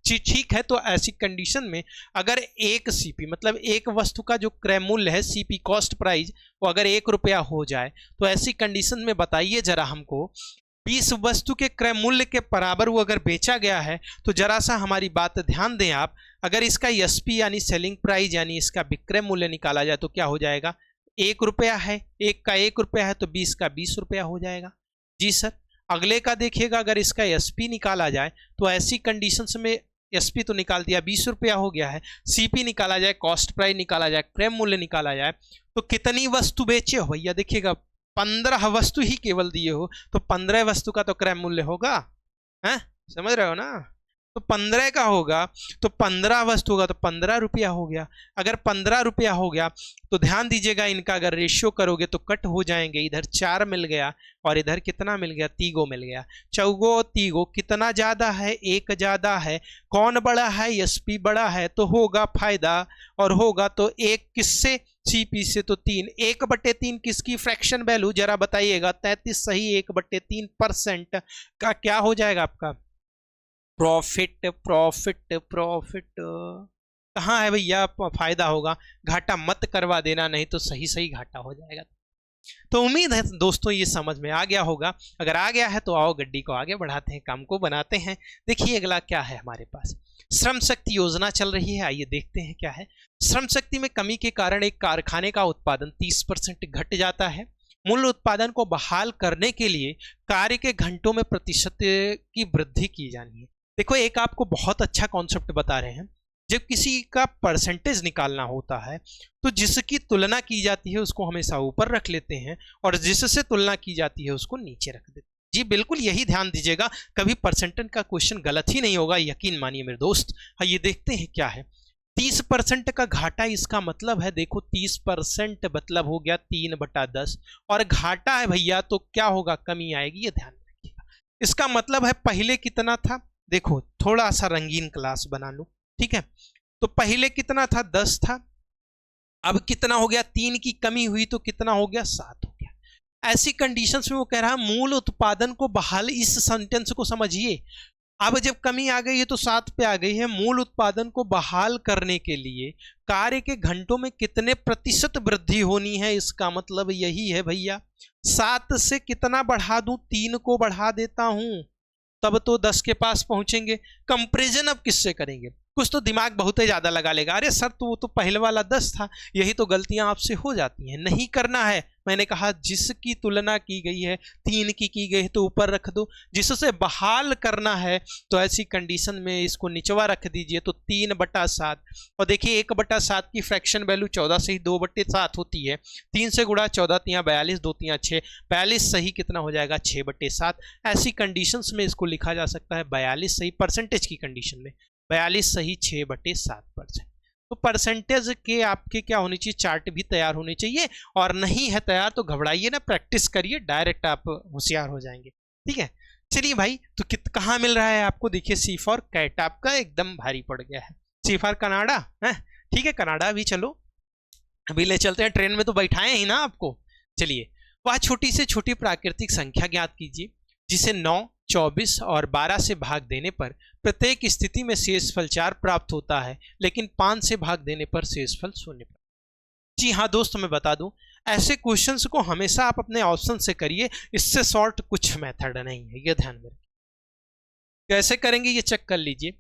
ठीक है, तो ऐसी कंडीशन में अगर एक सीपी मतलब एक वस्तु का जो क्रय मूल्य है, सीपी कॉस्ट प्राइस, वो अगर 1 रुपया हो जाए, तो ऐसी कंडीशन में बताइए जरा हमको, 20 वस्तु के क्रय मूल्य के बराबर वो अगर बेचा गया है, तो जरा सा हमारी बात ध्यान दें आप। अगर इसका एसपी यानी सेलिंग प्राइस यानी इसका विक्रय मूल्य निकाला जाए तो क्या हो जाएगा, 1 रुपया है, 1 का 1 रुपया है तो 20 का 20 रुपया हो जाएगा। जी सर। अगले का देखिएगा, अगर इसका एसपी निकाला जाए तो ऐसी कंडीशंस में एसपी तो निकाल दिया 20 रुपया हो गया है, सीपी निकाला जाए, कॉस्ट प्राइस निकाला जाए, क्रय मूल्य निकाला जाए तो कितनी वस्तु बेचे हो भैया? देखिएगा 15 वस्तु ही केवल दिए हो तो 15 वस्तु का तो क्रय मूल्य होगा, है समझ रहे हो ना? तो 15 का होगा तो 15 वस्तु होगा तो 15 रुपया हो गया। अगर 15 रुपया हो गया तो ध्यान दीजिएगा, इनका अगर रेशियो करोगे तो कट हो जाएंगे। इधर 4 मिल गया और इधर कितना मिल गया? 3 मिल गया। 4 3 कितना ज्यादा है? 1 ज्यादा है। कौन बड़ा है? एसपी बड़ा है तो होगा फायदा, और होगा तो 1 किससे? सीपी से। तो 3 1/3 किसकी फ्रैक्शन वैल्यू जरा बताइएगा? 33 सही। 1/3% का क्या हो जाएगा आपका? प्रॉफिट। प्रॉफिट प्रॉफिट कहाँ है भैया? फायदा होगा। घाटा मत करवा देना, नहीं तो सही सही घाटा हो जाएगा। तो उम्मीद है दोस्तों ये समझ में आ गया होगा। अगर आ गया है तो आओ गड्डी को आगे बढ़ाते हैं, काम को बनाते हैं। देखिए अगला क्या है हमारे पास, श्रम शक्ति योजना चल रही है। आइए देखते हैं क्या है। श्रम शक्ति में कमी के कारण एक कारखाने का उत्पादन 30% घट जाता है। मूल उत्पादन को बहाल करने के लिए कार्य के घंटों में प्रतिशत की वृद्धि की जानी है। देखो एक आपको बहुत अच्छा कॉन्सेप्ट बता रहे हैं। जब किसी का परसेंटेज निकालना होता है तो जिसकी तुलना की जाती है उसको हमेशा ऊपर रख लेते हैं और जिससे तुलना की जाती है उसको नीचे रख देते हैं। जी बिल्कुल यही ध्यान दीजिएगा, कभी परसेंटेज का क्वेश्चन गलत ही नहीं होगा, यकीन मानिए मेरे दोस्त। हाँ ये देखते हैं क्या है। 30% का घाटा, इसका मतलब है देखो 30% मतलब हो गया 3/10 और घाटा है भैया तो क्या होगा? कमी आएगी, ये ध्यान रखिएगा। इसका मतलब है पहले कितना था? देखो थोड़ा सा रंगीन क्लास बना लूं, ठीक है। तो पहले कितना था? 10 था। अब कितना हो गया? 3 की कमी हुई तो कितना हो गया? 7 हो गया। ऐसी कंडीशंस में वो कह रहा है मूल उत्पादन को बहाल, इस सेंटेंस को समझिए। अब जब कमी आ गई है तो 7 पे आ गई है। मूल उत्पादन को बहाल करने के लिए कार्य के घंटों में कितने प्रतिशत वृद्धि होनी है? इसका मतलब यही है भैया 7 से कितना बढ़ा दूं? 3 को बढ़ा देता हूं, तब तो 10 के पास पहुंचेंगे। कंपैरिजन अब किससे करेंगे? कुछ तो दिमाग बहुत ही ज्यादा लगा लेगा, अरे सर तो वो तो पहले वाला 10 था। यही तो गलतियां आपसे हो जाती हैं। नहीं करना है, मैंने कहा जिसकी तुलना की गई है 3 की गई है तो ऊपर रख दो। जिससे बहाल करना है तो ऐसी कंडीशन में इसको निचवा रख दीजिए तो 3/7। और देखिए 1/7 की फ्रैक्शन वैल्यू 14 से ही 2/7 होती है। 3 से गुणा 14 3 42, 2 3 6, 42 सही कितना हो जाएगा? 6/7। ऐसी कंडीशंस में इसको लिखा जा सकता है 42 सही। परसेंटेज की कंडीशन में 42 सही 6/7%। तो परसेंटेज के आपके क्या होनी चाहिए? चार्ट भी तैयार होनी चाहिए, और नहीं है तैयार तो घबराइए ना, प्रैक्टिस करिए, डायरेक्ट आप होशियार हो जाएंगे। ठीक है चलिए भाई, तो कहाँ मिल रहा है आपको? देखिए सी फॉर कैट आपका एकदम भारी पड़ गया है। सी फॉर कनाडा है, ठीक है कनाडा भी चलो अभी ले चलते हैं, ट्रेन में तो बैठाए ही ना आपको। चलिए, वह छोटी से छोटी प्राकृतिक संख्या ज्ञात कीजिए जिसे 9, 24 और 12 से भाग देने पर प्रत्येक स्थिति में शेषफल 4 प्राप्त होता है, लेकिन 5 से भाग देने पर शेषफल 0 प्राप्त। जी हाँ दोस्तों, मैं बता दूं ऐसे क्वेश्चंस को हमेशा आप अपने ऑप्शन से करिए, इससे शॉर्ट कुछ मेथड नहीं है, ये ध्यान में रखिए। कैसे करेंगे ये चेक कर लीजिए।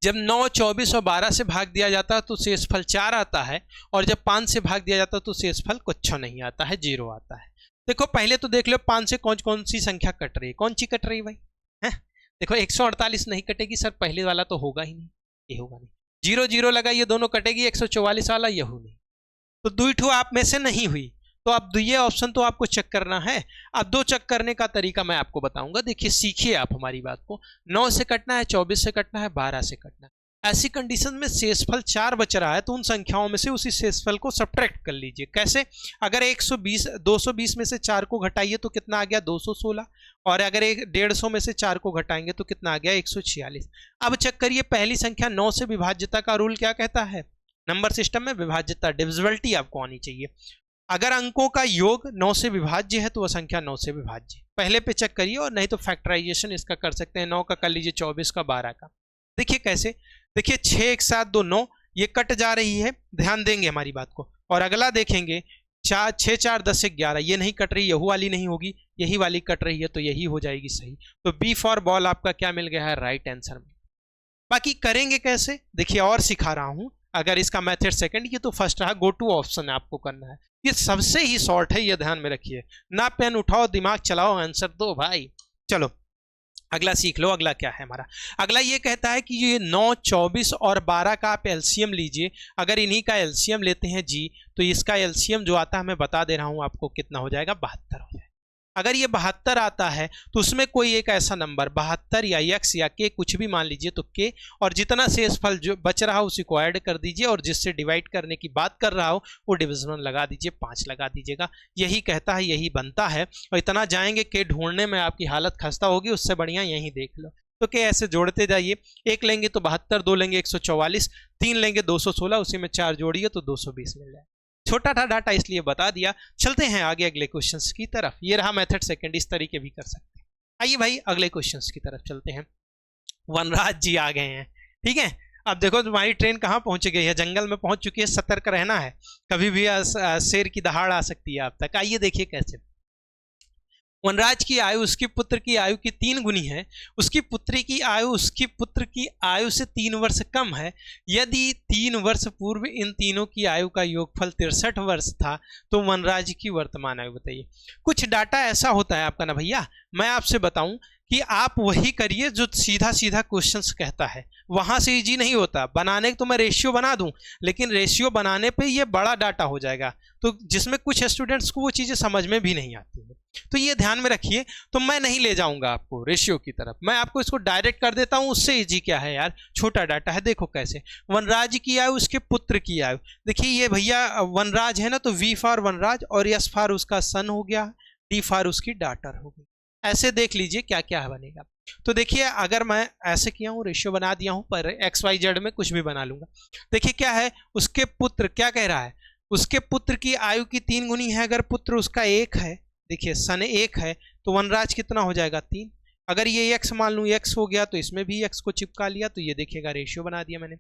जब 9, 24 और 12 से भाग दिया जाता है तो शेषफल 4 आता है, और जब 5 से भाग दिया जाता है तो शेषफल कुछ नहीं आता है, 0 आता है। देखो पहले तो देख लो 5 से कौन कौन सी संख्या कट रही है? कौन सी कट रही है भाई? है देखो 148 नहीं कटेगी सर, पहले वाला तो होगा ही नहीं, ये होगा नहीं। 0 0 लगा, ये दोनों कटेगी। 144 वाला ये हो नहीं, तो 2 ठो आप में से नहीं हुई। तो अब ये ऑप्शन तो आपको चेक करना है। अब 2 चेक करने का तरीका मैं आपको बताऊंगा। देखिए सीखिए आप हमारी बात को। 9 से कटना है, 24 से कटना है, 12 से कटना है। ऐसी कंडीशन में शेषफल 4 बच रहा है तो उन संख्याओं में से उसी शेषफल को सब्ट्रैक्ट कर लीजिए। कैसे? अगर 220 में से 4 को घटाइए तो कितना आ गया? 216। और अगर 150 में से 4 को घटाएंगे तो कितना आ गया? 146। अब चेक करिए पहली संख्या 9 से विभाज्यता का रूल क्या कहता है? नंबर सिस्टम में विभाज्यता, डिविजिबिलिटी आपको आनी चाहिए। अगर अंकों का योग 9 से विभाज्य है तो वह संख्या 9 से विभाज्य। पहले पे चेक करिए, और नहीं तो फैक्टराइजेशन इसका कर सकते हैं। 9 का कर लीजिए, 24 का, 12 का। देखिए कैसे? देखिए 6 1 7 2 9, ये कट जा रही है, ध्यान देंगे हमारी बात को। और अगला देखेंगे 6 4 10 11, ये नहीं कट रही, यही वाली नहीं होगी, यही वाली कट रही है तो यही हो जाएगी सही। तो बी फॉर बॉल आपका क्या मिल गया है? राइट आंसर में। बाकी करेंगे कैसे? देखिए और सिखा रहा हूं। अगर इसका मेथड सेकंड, ये तो फर्स्ट रहा, गो टू ऑप्शन आपको करना है। ये सबसे ही शॉर्ट है, ये ध्यान में रखिए। ना पेन उठाओ, दिमाग चलाओ, आंसर दो भाई। चलो अगला सीख लो। अगला क्या है हमारा? अगला ये कहता है कि ये 9, 24 और 12 का आप एलसीएम लीजिए। अगर इन्हीं का एलसीएम लेते हैं जी, तो इसका एलसीएम जो आता है मैं बता दे रहा हूं आपको कितना हो जाएगा, 72 हो जाएगा। अगर ये 72 आता है तो उसमें कोई एक ऐसा नंबर 72 या x या k कुछ भी मान लीजिए, तो k और जितना शेषफल जो बच रहा हो उसी को ऐड कर दीजिए, और जिससे डिवाइड करने की बात कर रहा हो वो डिविजन लगा दीजिए, 5 लगा दीजिएगा। यही कहता है, यही बनता है। और इतना जाएंगे k ढूंढने में आपकी हालत खस्ता होगी, उससे बढ़िया यही देख लो। तो k ऐसे जोड़ते जाइए, 1 लेंगे तो 72, 2 लेंगे 144, 3 लेंगे 216, उसी में 4 जोड़िए तो 220 मिल जाए। छोटा था डाटा इसलिए बता दिया। चलते हैं आगे अगले क्वेश्चंस की तरफ। ये रहा मेथड सेकंड, इस तरीके भी कर सकते हैं। आइए भाई अगले क्वेश्चंस की तरफ चलते हैं। वनराज जी आ गए हैं, ठीक है। अब देखो तुम्हारी ट्रेन कहाँ पहुंच गई है, जंगल में पहुंच चुकी है। सतर्क रहना है, कभी भी शेर की दहाड़ आ सकती है आप तक। आइए देखिए कैसे। वनराज की आयु उसके पुत्र की आयु की 3 गुनी है। उसकी पुत्री की आयु उसकी पुत्र की आयु से 3 वर्ष कम है। यदि 3 वर्ष पूर्व इन तीनों की आयु का योगफल 63 वर्ष था, तो वनराज की वर्तमान आयु बताइए। कुछ डाटा ऐसा होता है आपका ना भैया, मैं आपसे बताऊं कि आप वही करिए जो सीधा सीधा क्वेश्चंस कहता है, वहां से इजी नहीं होता। बनाने तो मैं रेशियो बना दूं, लेकिन रेशियो बनाने पे ये बड़ा डाटा हो जाएगा, तो जिसमें कुछ स्टूडेंट्स को वो चीजें समझ में भी नहीं आती है। तो ये ध्यान में रखिए। तो मैं नहीं ले जाऊंगा आपको रेशियो की तरफ, मैं आपको इसको डायरेक्ट कर देता हूं। उससे इजी क्या है यार, छोटा डाटा है। देखो कैसे, वनराज की आयु उसके पुत्र की आयु। देखिए ये भैया वनराज है ना, तो वी फॉर वनराज और एस फॉर उसका सन हो गया, डी फॉर उसकी डॉटर हो गई। ऐसे देख लीजिए क्या क्या बनेगा। तो देखिए अगर मैं ऐसे किया हूं, रेशियो बना दिया हूं, पर एक्स वाई जेड में कुछ भी बना लूंगा। देखिए क्या है, उसके पुत्र क्या कह रहा है, उसके पुत्र की आयु की 3 गुनी है। अगर पुत्र उसका 1 है, देखिए सन 1 है, तो वनराज कितना हो जाएगा 3। अगर ये x मान लूं, x हो गया, तो इसमें भी x को चिपका लिया, तो ये देखिएगा रेशियो बना दिया मैंने।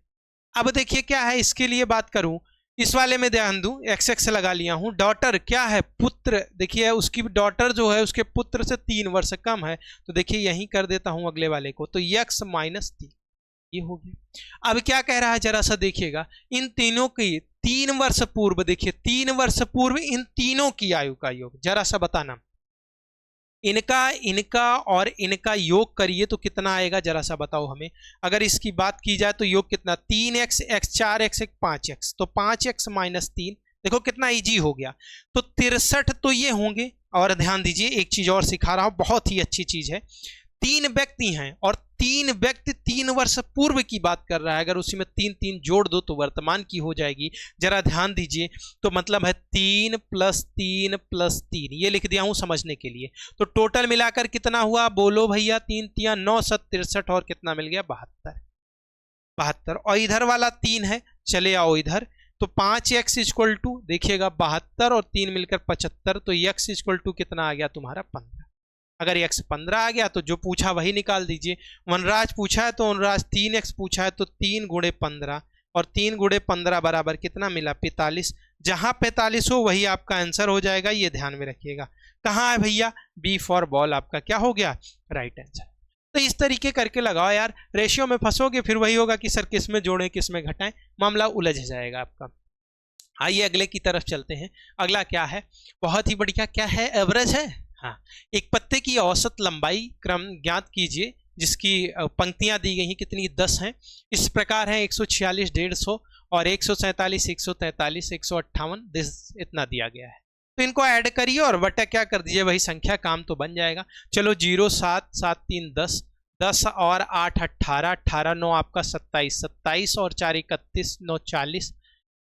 अब देखिए क्या है, इसके लिए बात करूं, इस वाले में ध्यान दूं, x लगा लिया हूं। डॉटर क्या है, पुत्र। देखिए उसकी डॉटर जो है उसके पुत्र से 3 वर्ष कम है, तो देखिए यहीं कर देता हूं अगले वाले को, तो x माइनस 3 ये हो गया। अब क्या कह रहा है जरा सा देखिएगा, इन तीनों की 3 वर्ष पूर्व, देखिए 3 वर्ष पूर्व इन तीनों की आयु का योग, जरा सा बताना। इनका और इनका योग करिए तो कितना आएगा, जरा सा बताओ हमें। अगर इसकी बात की जाए तो योग कितना, 3x, x 4x, 5x, तो 5x माइनस 3, देखो कितना इजी हो गया। तो 63 तो ये होंगे। और ध्यान दीजिए एक चीज और सिखा रहा हूं, बहुत ही अच्छी चीज है। 3 व्यक्ति हैं और 3 व्यक्ति 3 वर्ष पूर्व की बात कर रहा है। अगर उसी में 3 3 जोड़ दो तो वर्तमान की हो जाएगी। जरा ध्यान दीजिए, तो मतलब है 3 + 3 + 3, ये लिख दिया हूं समझने के लिए। तो टोटल मिलाकर कितना हुआ, बोलो भैया, 3 3 9 7 63, और कितना मिल गया 72। और इधर वाला 3 है, चले आओ इधर। तो 5x = देखिएगा 72 और 3 मिलकर 75, तो x = कितना आ गया तुम्हारा 15। अगर x 15 आ गया तो जो पूछा वही निकाल दीजिए। वनराज पूछा है तो वनराज 3x पूछा है, तो 3 × 15, और 3 × 15 बराबर कितना मिला 45। जहां 45 हो वही आपका आंसर हो जाएगा, ये ध्यान में रखिएगा। कहाँ है भैया, बी फॉर बॉल आपका क्या हो गया, राइट आंसर। तो इस तरीके करके लगाओ यार, रेशियो में फंसोगे फिर वही होगा कि सर किस में जोड़ें किस में घटाएं, मामला उलझ जाएगा आपका। आइए अगले की तरफ चलते हैं। अगला क्या है, बहुत ही बढ़िया, क्या है, एवरेज है। हाँ, एक पत्ते की औसत लंबाई क्रम ज्ञात कीजिए जिसकी पंक्तियां दी गई हैं, कितनी 10 हैं। इस प्रकार है 146, 150 और 147, 143, 158, इतना दिया गया है। तो इनको ऐड करिए और बटा क्या कर दीजिए, वही संख्या, काम तो बन जाएगा। चलो 0 7 7 3 10, 10 और 8 18, 18 9 आपका 27, 27 और 4 31, 9 40,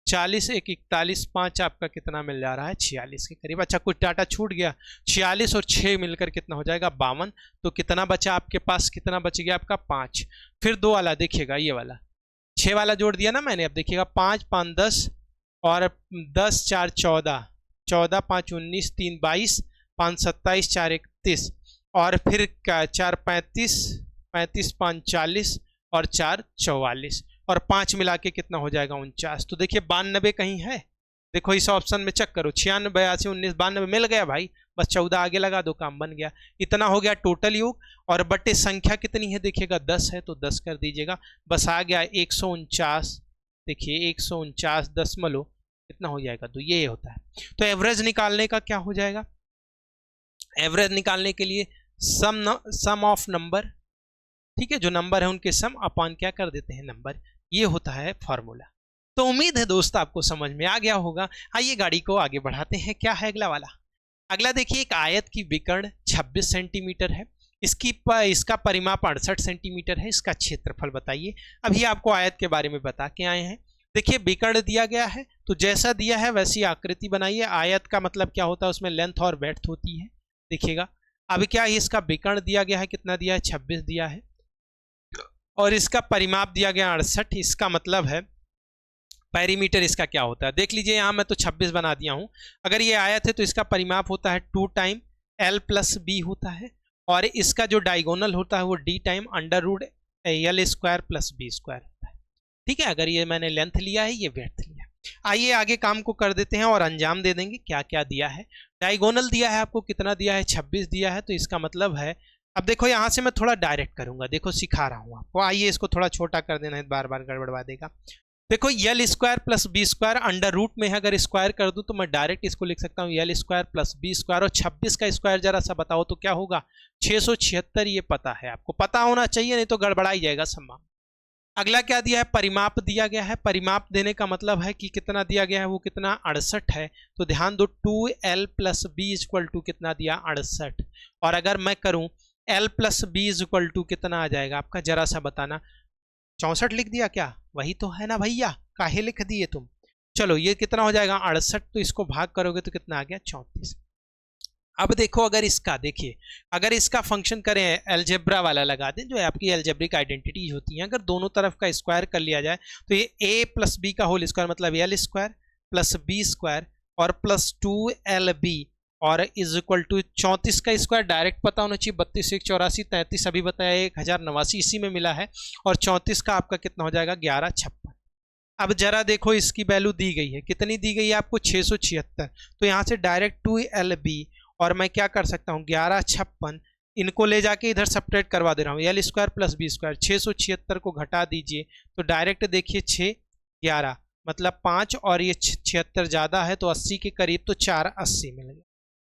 40 1 41, 5 आपका कितना मिल जा रहा है 46 के करीब। अच्छा कुछ डाटा छूट गया, 46 और 6 मिलकर कितना हो जाएगा 52। तो कितना बचा आपके पास, कितना बच गया आपका 5। फिर 2 वाला देखिएगा, ये वाला 6 वाला जोड़ दिया ना मैंने। अब देखिएगा 5 5 10 और 10 4 14, 14 5 19, 3 22, 5 27, 4 31 और फिर 4 35, 35 5 40 और 4 44 और 5 मिला के कितना हो जाएगा 49। तो देखिए 92 कहीं है, देखो इस ऑप्शन में चेक करो, 96 82 19 92 मिल गया भाई, बस 14 आगे लगा दो, काम बन गया। इतना हो गया टोटल योग। और बटे संख्या कितनी है देखिएगा 10 है, तो 10 कर दीजिएगा, बस आ गया 149 देखिए 149 कितना हो जाएगा, तो ये होता है। तो एवरेज निकालने का क्या हो जाएगा, एवरेज निकालने के लिए सम ऑफ नंबर, ठीक है, जो नंबर है उनके सम अपॉन क्या कर देते हैं नंबर, ये होता है फॉर्मूला। तो उम्मीद है दोस्त आपको समझ में आ गया होगा। आइए गाड़ी को आगे बढ़ाते हैं, क्या है अगला वाला। अगला देखिए, एक आयत की विकर्ण 26 सेंटीमीटर है, इसका परिमाप 68 सेंटीमीटर है, इसका क्षेत्रफल बताइए। अभी आपको आयत के बारे में बता के आए हैं। देखिए विकर्ण दिया गया है, तो जैसा दिया है वैसी आकृति बनाइए। आयत का मतलब क्या होता है, उसमें लेंथ और ब्रेड्थ होती है, देखिएगा। अब क्या है, इसका विकर्ण दिया गया है, कितना दिया है, 26 दिया है, और इसका परिमाप दिया गया 68। इसका मतलब है पेरीमीटर इसका क्या होता है, देख लीजिए यहाँ मैं तो 26 बना दिया हूँ। अगर ये आयत है तो इसका परिमाप होता है 2 टाइम L प्लस बी होता है, और इसका जो डायगोनल होता है वो D time under root L square plus b square होता है, ठीक है। अगर ये मैंने लेंथ लिया है, ये ब्रेड्थ लिया। आइए आगे काम को कर देते हैं और अंजाम दे देंगे। क्या क्या दिया है, डायगोनल दिया है आपको, कितना दिया है, 26 दिया है, तो इसका मतलब है, अब देखो यहाँ से मैं थोड़ा डायरेक्ट करूंगा, देखो सिखा रहा हूँ आपको। आइए इसको थोड़ा छोटा कर देना है, बार बार गड़बड़वा देगा। देखो L square plus b square under root में है, अगर स्क्वायर कर दूं तो मैं डायरेक्ट इसको लिख सकता हूँ L square plus b square, और 26 का स्क्वायर जरा सा बताओ तो क्या होगा, 676। ये पता है आपको, पता होना चाहिए, नहीं तो गड़बड़ा ही जाएगा सम्मान। अगला क्या दिया है, परिमाप दिया गया है। परिमाप देने का मतलब है कि कितना दिया गया है, वो कितना 68 है, तो ध्यान दो 2L plus b equal to कितना दिया, 68। और अगर मैं करूं L plus b equal to कितना आ जाएगा आपका, जरा सा बताना। 64 लिख दिया क्या, वही तो है ना भैया, काहे लिख दिए तुम। चलो ये कितना हो जाएगा 68, तो इसको भाग करोगे तो कितना आ गया 34। अब देखो अगर इसका, देखिए अगर इसका फंक्शन करें, एलजेब्रा वाला लगा दें, जो आपकी एलजेब्रिक आइडेंटिटी होती है, अगर दोनों तरफ का स्क्वायर कर लिया जाए तो ये a प्लस बी का होल स्क्वायर मतलब L square plus b square और प्लस 2LB और इज इक्वल टू 34 का स्क्वायर डायरेक्ट पता होना चाहिए, 32 1 84 33 अभी बताया 1089 इसी में मिला है, और 34 का आपका कितना हो जाएगा 1156। अब जरा देखो इसकी वैल्यू दी गई है, कितनी दी गई है आपको 676, तो यहाँ से डायरेक्ट 2LB और मैं क्या कर सकता हूँ 1156, इनको ले जाके इधर सब्ट्रैक्ट करवा दे रहा हूँ, L square plus b square, 676 को घटा दीजिए तो डायरेक्ट देखिए 6 11 मतलब 5 और ये 76 ज़्यादा है तो 80 के करीब, तो 480 मिल गया।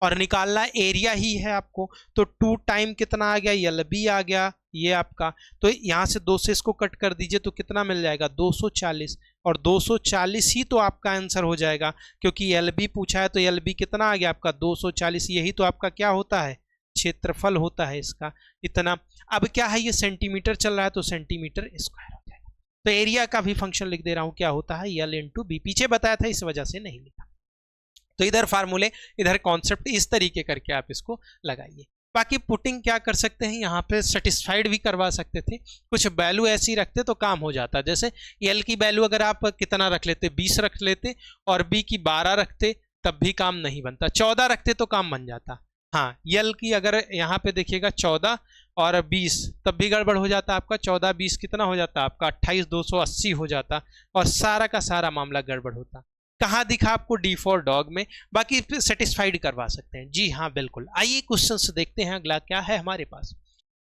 और निकालना एरिया ही है आपको, तो 2 टाइम कितना आ गया, LB आ गया ये आपका, तो यहाँ से 2 से इसको कट कर दीजिए तो कितना मिल जाएगा 240, और 240 ही तो आपका आंसर हो जाएगा, क्योंकि LB पूछा है तो LB कितना आ गया आपका 240, यही तो आपका क्या होता है, क्षेत्रफल होता है इसका इतना। अब क्या है, ये सेंटीमीटर चल रहा है तो सेंटीमीटर स्क्वायर हो जाएगा। तो एरिया का भी फंक्शन लिख दे रहा हूँ, क्या होता है L इंटू बी, पीछे बताया था इस वजह से नहीं लिखा। तो इधर फार्मूले, इधर कॉन्सेप्ट, इस तरीके करके आप इसको लगाइए। बाकी पुटिंग क्या कर सकते हैं, यहाँ पे सेटिस्फाइड भी करवा सकते थे, कुछ वैल्यू ऐसी रखते तो काम हो जाता। जैसे L की वैल्यू अगर आप कितना रख लेते, 20 रख लेते, और B की 12 रखते, तब भी काम नहीं बनता। 14 रखते तो काम बन जाता। हाँ, L की अगर यहाँ पे देखिएगा 14 और 20, तब भी गड़बड़ हो जाता आपका। 14 20 कितना हो जाता आपका 28 280 हो जाता, और सारा का सारा मामला गड़बड़ होता। कहाँ दिखा आपको, D फॉर डॉग में। बाकी सेटिस्फाइड करवा सकते हैं, जी हाँ बिल्कुल। आइए क्वेश्चन देखते हैं, अगला क्या है हमारे पास।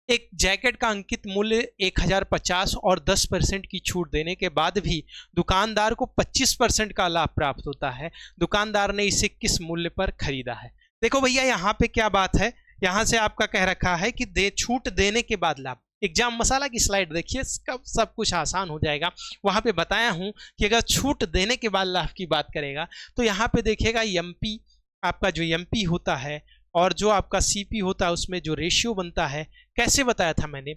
एक जैकेट का अंकित मूल्य 1050 और 10% की छूट देने के बाद भी दुकानदार को 25% का लाभ प्राप्त होता है। दुकानदार ने इसे किस मूल्य पर खरीदा है। देखो भैया यहाँ पे क्या बात है, यहाँ से आपका कह रखा है कि छूट देने के बाद लाभ। एग्जाम मसाला की स्लाइड देखिए, सब कुछ आसान हो जाएगा। वहां पे बताया हूं कि अगर छूट देने के बाद लाभ की बात करेगा तो यहाँ पे देखिएगा एमपी, आपका जो एमपी होता है और जो आपका सीपी होता है उसमें जो रेशियो बनता है, कैसे बताया था मैंने,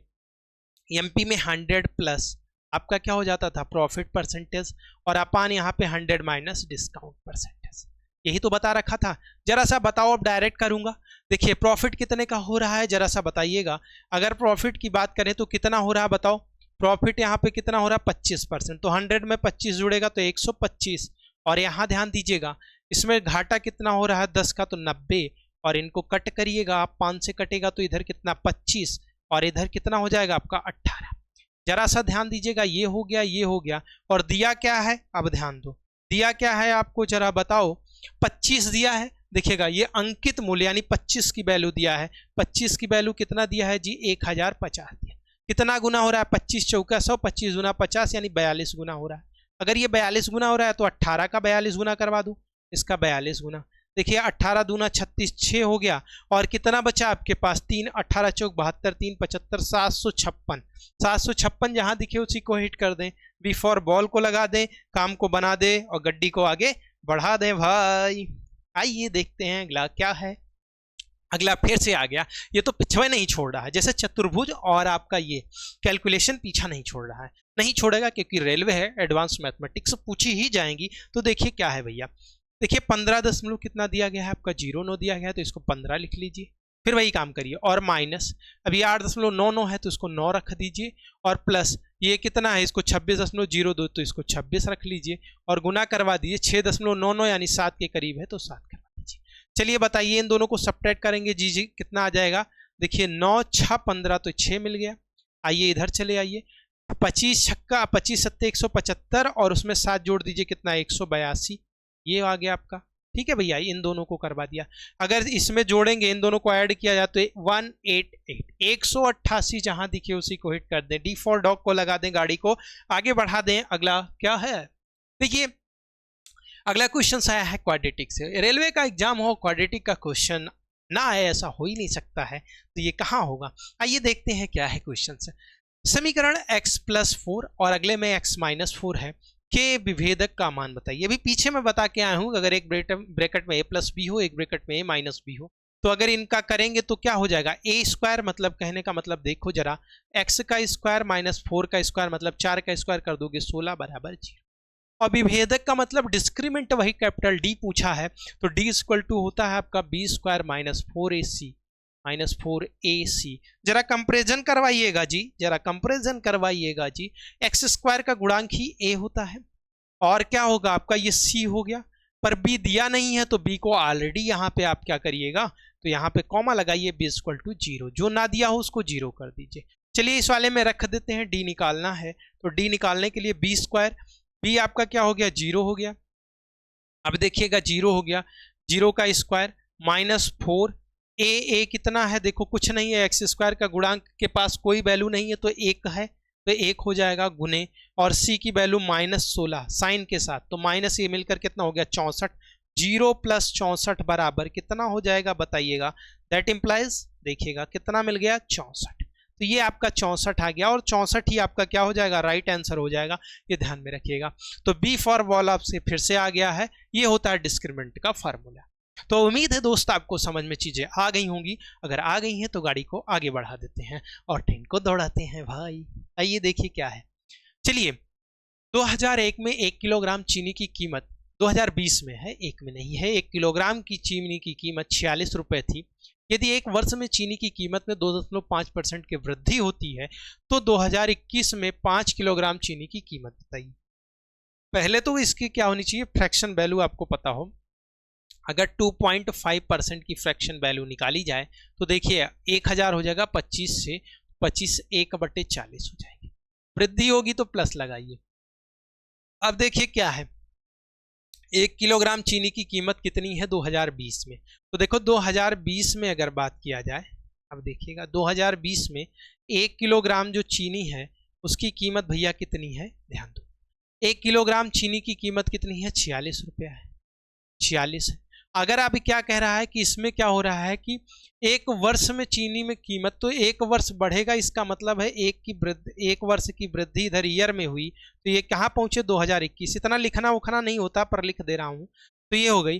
एमपी में 100 प्लस आपका क्या हो जाता था प्रॉफिट परसेंटेज, और अपान यहाँ पे 100 माइनस डिस्काउंट परसेंटेज, यही तो बता रखा था। जरा सा बताओ, अब डायरेक्ट करूंगा। देखिए प्रॉफिट कितने का हो रहा है, जरा सा बताइएगा। अगर प्रॉफिट की बात करें तो कितना हो रहा है बताओ, प्रॉफिट यहाँ पे कितना हो रहा है 25%, तो 100 में 25 जुड़ेगा तो 125, और यहाँ ध्यान दीजिएगा इसमें घाटा कितना हो रहा है 10 का तो 90, और इनको कट करिएगा आप, 5 से कटेगा तो इधर कितना 25, और इधर कितना हो जाएगा आपका 18। जरा सा ध्यान दीजिएगा, ये हो गया ये हो गया, और दिया क्या है, अब ध्यान दो दिया क्या है आपको, जरा बताओ। 25 दिया है, देखिएगा ये अंकित मूल्य यानी 25 की वैल्यू दिया है। 25 की वैल्यू कितना दिया है जी 1050 दिया। कितना गुना हो रहा है 25 चौका 100, 25 गुना 50 यानी 42 गुना हो रहा है। अगर ये 42 गुना हो रहा है तो 18 का 42 गुना करवा दूं, इसका 42 गुना। देखिए 18 दूना 36, 6 हो गया, और कितना बचा आपके पास 3, 18 चौक 72, 3 75, 756। 756 जहां दिखे उसी को हिट कर दें, बी फॉर बॉल को लगा दें, काम को बना दे और गड्डी को आगे बढ़ा दें भाई। आइए देखते हैं अगला क्या है। अगला फिर से आ गया, ये तो पीछे नहीं छोड़ रहा है, जैसे चतुर्भुज और आपका ये कैलकुलेशन पीछा नहीं छोड़ रहा है, नहीं छोड़ेगा क्योंकि रेलवे है, एडवांस मैथमेटिक्स पूछी ही जाएंगी। तो देखिए क्या है भैया, देखिए 15 दशमलव कितना दिया गया है आपका 0,9 दिया गया है, तो इसको 15 लिख लीजिए, फिर वही काम करिए, और माइनस अभी 8.99 है तो इसको 9 रख दीजिए, और प्लस ये कितना है, इसको 26.02 तो इसको 26 रख लीजिए, और गुना करवा दीजिए 6.99 यानी 7 के करीब है तो 7 करवा दीजिए। चलिए बताइए इन दोनों को सब्ट्रैक्ट करेंगे जी जी कितना आ जाएगा। देखिए 9 6 15 तो 6 मिल गया। आइए इधर चले आइए, 25 छक्का 25 सत्ते 175 और उसमें 7 जोड़ दीजिए कितना 182, ये आ गया आपका। ठीक है भैया, इन दोनों को करवा दिया। अगर इसमें जोड़ेंगे इन दोनों को ऐड किया जाए तो 188 188 जहां दिखे उसी को हिट कर दें, डी फॉर डॉग को लगा दें, गाड़ी को आगे बढ़ा दें। अगला क्या है, देखिए अगला क्वेश्चन आया है क्वाड्रेटिक से। रेलवे का एग्जाम हो क्वाड्रेटिक का क्वेश्चन ना आए ऐसा हो ही नहीं सकता है, तो ये कहां होगा। आइए देखते हैं क्या है क्वेश्चन से। समीकरण x + 4 और अगले में x - 4 है के विभेदक का मान बताइए। अभी पीछे मैं बता के आया हूं, अगर एक ब्रैकेट में a + b हो, एक ब्रैकेट में a - b हो, तो अगर इनका करेंगे तो क्या हो जाएगा, a स्क्वायर, मतलब कहने का मतलब देखो जरा, x का स्क्वायर - 4 का स्क्वायर मतलब 4 का स्क्वायर कर दोगे 16 बराबर 0। और विभेदक का मतलब डिस्क्रीमेंट वही कैपिटल D पूछा है, तो D = होता है आपका b² - 4ac। जरा कंपैरिजन करवाइएगा जी, जरा कंपैरिजन करवाइएगा जी। x² का गुणांक ही a होता है, और क्या होगा आपका ये c हो गया, पर b दिया नहीं है तो b को ऑलरेडी यहाँ पे आप क्या करिएगा, तो यहाँ पे कॉमा लगाइए, b = 0, जो ना दिया हो उसको 0 कर दीजिए। चलिए इस वाले में रख देते हैं, d निकालना है, तो d निकालने के लिए b² b आपका क्या हो गया 0 हो गया। अब देखिएगा 0 हो गया, 0 का स्क्वायर -4 a कितना है, देखो कुछ नहीं है, x² का गुणांक के पास कोई वैल्यू नहीं है तो 1 है, तो 1 हो जाएगा गुने, और c की वैल्यू -16 साइन के साथ, तो माइनस ये मिलकर कितना हो गया 64। 0 + 64 बराबर कितना हो जाएगा बताइएगा, दैट इम्प्लाइज देखिएगा कितना मिल गया 64, तो ये आपका 64 आ गया, और 64 ही आपका क्या हो जाएगा, राइट आंसर हो जाएगा, ये ध्यान में रखिएगा। तो बी फॉर बॉल आपसे फिर से आ गया है, ये होता है डिस्क्रिमिनेंट का फार्मूला। तो उम्मीद है दोस्त आपको समझ में चीजें आ गई होंगी, अगर आ गई हैं तो गाड़ी को आगे बढ़ा देते हैं और ट्रेन को दौड़ाते हैं भाई। आइए देखिए क्या है। चलिए 2001 में 1 किलोग्राम चीनी की कीमत, 2020 में है, 1 में नहीं है, 1 किलोग्राम की चीनी की कीमत 46 रुपए थी। यदि एक वर्ष में चीनी की कीमत में 2.5% की वृद्धि होती है तो 2021 में 5 किलोग्राम चीनी की कीमत बताइए। पहले तो इसकी क्या होनी चाहिए, फ्रैक्शन वैल्यू आपको पता हो। अगर 2.5% की फ्रैक्शन वैल्यू निकाली जाए तो देखिए 1000 हो जाएगा, 25 से 25 1/40 हो जाएगी, वृद्धि होगी तो प्लस लगाइए। अब देखिए क्या है, 1 किलोग्राम चीनी की कीमत कितनी है 2020 में, तो देखो 2020 में अगर बात किया जाए, अब देखिएगा 2020 में 1 किलोग्राम जो चीनी है उसकी कीमत भैया कितनी है, ध्यान दो, 1 किलोग्राम चीनी की कीमत कितनी है 46 रुपया है, 46 है। अगर आप क्या कह रहा है कि इसमें क्या हो रहा है कि एक वर्ष में चीनी में कीमत, तो एक वर्ष बढ़ेगा, इसका मतलब है एक वर्ष की वृद्धि इधर ईयर में हुई, तो ये कहाँ पहुंचे 2021। इतना लिखना उखना नहीं होता पर लिख दे रहा हूं, तो ये हो गई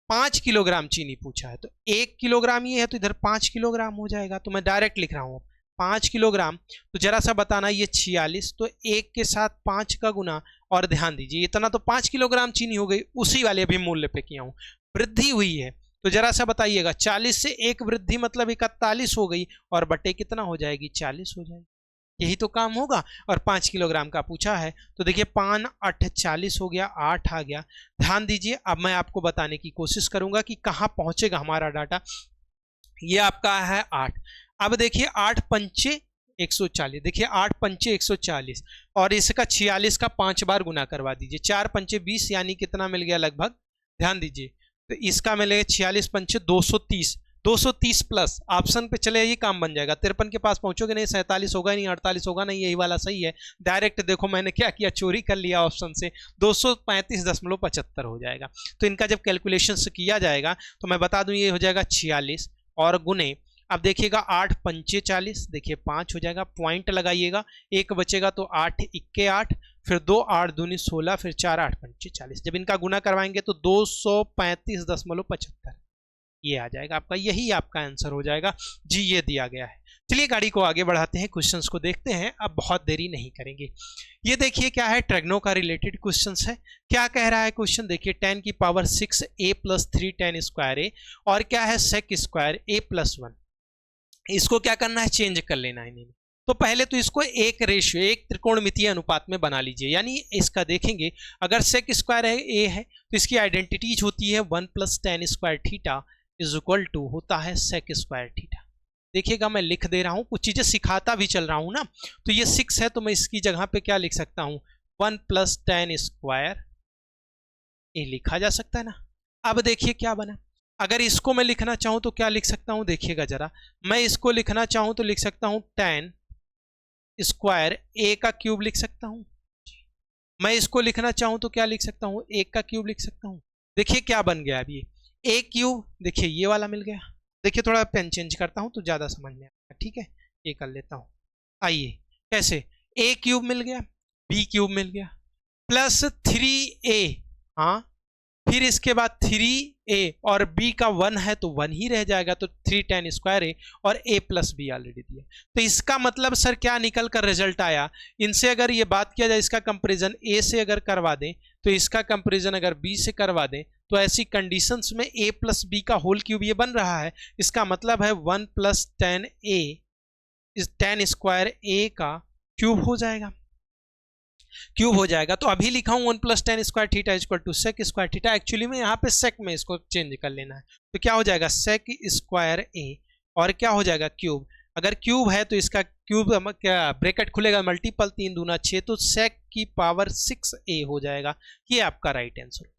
5 किलोग्राम चीनी पूछा है, तो 1 किलोग्राम ये है तो इधर 5 किलोग्राम हो जाएगा, तो मैं डायरेक्ट लिख रहा हूँ 5 किलोग्राम। तो जरा सा बताना, ये 46, तो 1 के साथ 5 का गुना, और ध्यान दीजिए इतना तो 5 किलोग्राम चीनी हो गई, उसी वाले भी मूल्य पे किया हूँ, वृद्धि हुई है, तो जरा सा बताइएगा 40 से 1 वृद्धि मतलब 41 हो गई, और बटे कितना हो जाएगी 40 हो जाएगी, यही तो काम होगा। और 5 किलोग्राम का पूछा है, तो देखिए 5 8 40 हो गया, 8 आ गया। ध्यान दीजिए, अब मैं आपको बताने की कोशिश करूंगा कि कहाँ पहुंचेगा हमारा डाटा। ये आपका है 8, अब देखिए 8 पंचे 140, देखिए 8 पंचे 140, और इसका 46 का 5 बार गुना करवा दीजिए, 4 पंचे 20 यानी कितना मिल गया लगभग, ध्यान दीजिए, तो इसका मिलेगा 46 पंचे 230, 230 प्लस ऑप्शन पे चले आइए, काम बन जाएगा। 53 के पास पहुंचोगे नहीं, 47 होगा नहीं, 48 होगा नहीं, यही वाला सही है। डायरेक्ट देखो मैंने क्या किया, चोरी कर लिया ऑप्शन से, 235.75 हो जाएगा। तो इनका जब कैलकुलेशन किया जाएगा तो मैं बता दूं ये हो जाएगा 46 और गुने, अब देखिएगा 8 पंचे 40, देखिए 5 हो जाएगा, पॉइंट लगाइएगा, एक बचेगा तो 8 इक्के 8, फिर 2 8 दूनी 16, फिर 4 8 पंचे 40। जब इनका गुना करवाएंगे तो 235.75 ये आ जाएगा आपका, यही आपका आंसर हो जाएगा जी, ये दिया गया है। चलिए गाड़ी को आगे बढ़ाते हैं, क्वेश्चंस को देखते हैं, अब बहुत देरी नहीं करेंगे। ये देखिए क्या है, ट्रेगनो का रिलेटेड क्वेश्चंस है। क्या कह रहा है क्वेश्चन, देखिए 10 की पावर 6 a प्लस 3 10 स्क्वायर ए, और क्या है सेक स्क्वायर a प्लस 1। इसको क्या करना है, चेंज कर लेना है इन्हें। तो पहले तो इसको एक रेशियो, एक त्रिकोणमितीय अनुपात में बना लीजिए। यानी इसका देखेंगे अगर सेक स्क्वायर है ए है तो इसकी आइडेंटिटीज होती है 1 plus 10 square theta is equal to होता है सेक स्क्वायर थीटा। देखिएगा मैं लिख दे रहा हूं, कुछ चीजें सिखाता भी चल रहा हूं ना। तो ये 6 है तो मैं इसकी जगह पे क्या लिख सकता हूं, 1 प्लस 10 स्क्वायर ए लिखा जा सकता है ना। अब देखिए क्या बना, अगर इसको मैं लिखना चाहूं तो क्या लिख सकता हूं, देखिएगा जरा, मैं इसको लिखना चाहूं तो लिख सकता हूं 10 स्क्वायर ए का क्यूब लिख सकता हूं। मैं इसको लिखना चाहूं तो क्या लिख सकता हूं, 1 का क्यूब लिख सकता हूं। देखिए क्या बन गया अभी, ए क्यूब, देखिए ये वाला मिल गया। देखिए थोड़ा पेन चेंज करता हूं तो ज्यादा समझ में आएगा, ठीक है, ये कर लेता हूं। आइए कैसे, ए क्यूब मिल गया, बी क्यूब मिल गया, प्लस 3a, हाँ, फिर इसके बाद 3a और b का 1 है तो 1 ही रह जाएगा, तो 3 10 स्क्वायर ए और a प्लस बी ऑलरेडी दिया। तो इसका मतलब सर क्या निकल कर रिजल्ट आया, इनसे अगर ये बात किया जाए, इसका कंपैरिजन a से अगर करवा दें तो इसका कंपैरिजन अगर b से करवा दें तो ऐसी कंडीशंस में a प्लस बी का होल क्यूब ये बन रहा है। इसका मतलब है 1 प्लस 10a इस 10 स्क्वायर a का क्यूब हो जाएगा, क्यूब हो जाएगा। तो अभी लिखा हूं 1 plus 10 square theta equal to sec square theta, actually में यहाँ पे सेक में इसको चेंज कर लेना है। तो क्या हो जाएगा, सेक स्क्वायर ए और क्या हो जाएगा क्यूब। अगर क्यूब है तो इसका क्यूब क्या ब्रैकेट खुलेगा, मल्टीपल 3 दूना 6, तो सेक की पावर 6a हो जाएगा। ये आपका राइट आंसर हो जाएगा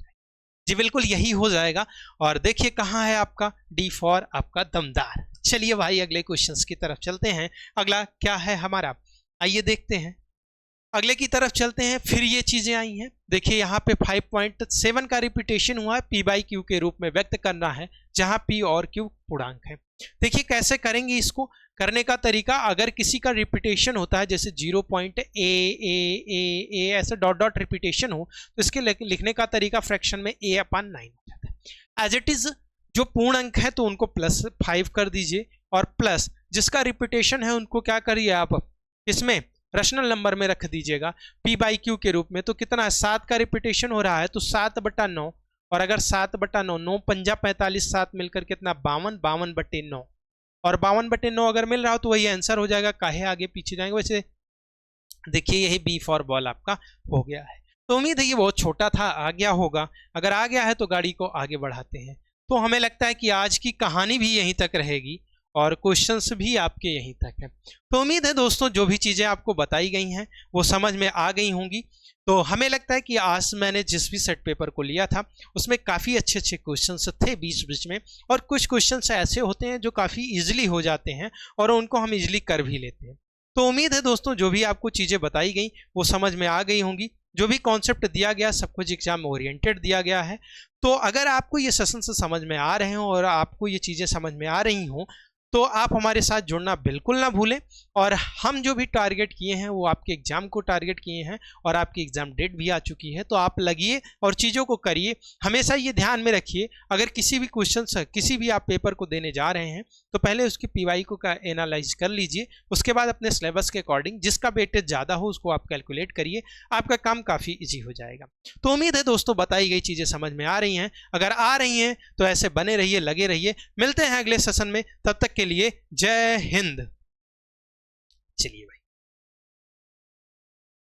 जी, बिल्कुल यही हो जाएगा। और देखिए कहाँ है आपका डी फॉर आपका दमदार। चलिए भाई अगले क्वेश्चन की तरफ चलते हैं। अगला क्या है हमारा, आइए देखते हैं, अगले की तरफ चलते हैं। फिर ये चीजें आई हैं, देखिए यहाँ पे 5.7 का रिपीटेशन हुआ है, p बाई क्यू के रूप में व्यक्त करना है, जहां p और q पूर्णांक है। देखिए कैसे करेंगे इसको, करने का तरीका, अगर किसी का रिपीटेशन होता है जैसे 0.a ऐसे डॉट डॉट रिपीटेशन हो तो इसके लिखने का तरीका फ्रैक्शन में a/9 हो जाता है। एज इट इज जो पूर्ण अंक है तो उनको +5 कर दीजिए, और प्लस जिसका रिपीटेशन है उनको क्या करिए आप इसमें रैशनल नंबर में रख दीजिएगा p बाई क्यू के रूप में। तो कितना है, 7 का रिपीटेशन हो रहा है तो 7/9, और अगर 7/9, 9 पंजा 45, 7 मिलकर कितना 52, 52/9, और 52/9 अगर मिल रहा हो तो वही आंसर हो जाएगा, काहे आगे पीछे जाएंगे। वैसे देखिए यही बी फॉर बॉल आपका हो गया है। तो उम्मीद है ये बहुत छोटा था, आ गया होगा। अगर आ गया है तो गाड़ी को आगे बढ़ाते हैं। तो हमें लगता है कि आज की कहानी भी यहीं तक रहेगी और क्वेश्चंस भी आपके यहीं तक है। तो उम्मीद है दोस्तों जो भी चीज़ें आपको बताई गई हैं वो समझ में आ गई होंगी। तो हमें लगता है कि आज मैंने जिस भी सेट पेपर को लिया था उसमें काफ़ी अच्छे अच्छे क्वेश्चंस थे बीच बीच में, और कुछ क्वेश्चंस ऐसे होते हैं जो काफ़ी इजीली हो जाते हैं और उनको हम इजीली कर भी लेते हैं। तो उम्मीद है दोस्तों जो भी आपको चीज़ें बताई गई वो समझ में आ गई होंगी। जो भी कॉन्सेप्ट दिया गया सब कुछ एग्जाम ओरिएंटेड दिया गया है। तो अगर आपको ये सेशन से समझ में आ रहे हो और आपको ये चीज़ें समझ में आ रही हों तो आप हमारे साथ जुड़ना बिल्कुल ना भूलें। और हम जो भी टारगेट किए हैं वो आपके एग्जाम को टारगेट किए हैं और आपकी एग्जाम डेट भी आ चुकी है। तो आप लगिए और चीज़ों को करिए। हमेशा ये ध्यान में रखिए, अगर किसी भी क्वेश्चन किसी भी आप पेपर को देने जा रहे हैं तो पहले उसकी पीवाई को का एनालाइज कर लीजिए, उसके बाद अपने सिलेबस के अकॉर्डिंग जिसका वेटेज ज़्यादा हो उसको आप कैलकुलेट करिए, आपका काम काफ़ी ईजी हो जाएगा। तो उम्मीद है दोस्तों बताई गई चीज़ें समझ में आ रही हैं। अगर आ रही हैं तो ऐसे बने रहिए, लगे रहिए। मिलते हैं अगले सेशन में, तब तक के लिए जय हिंद। चलिए भाई।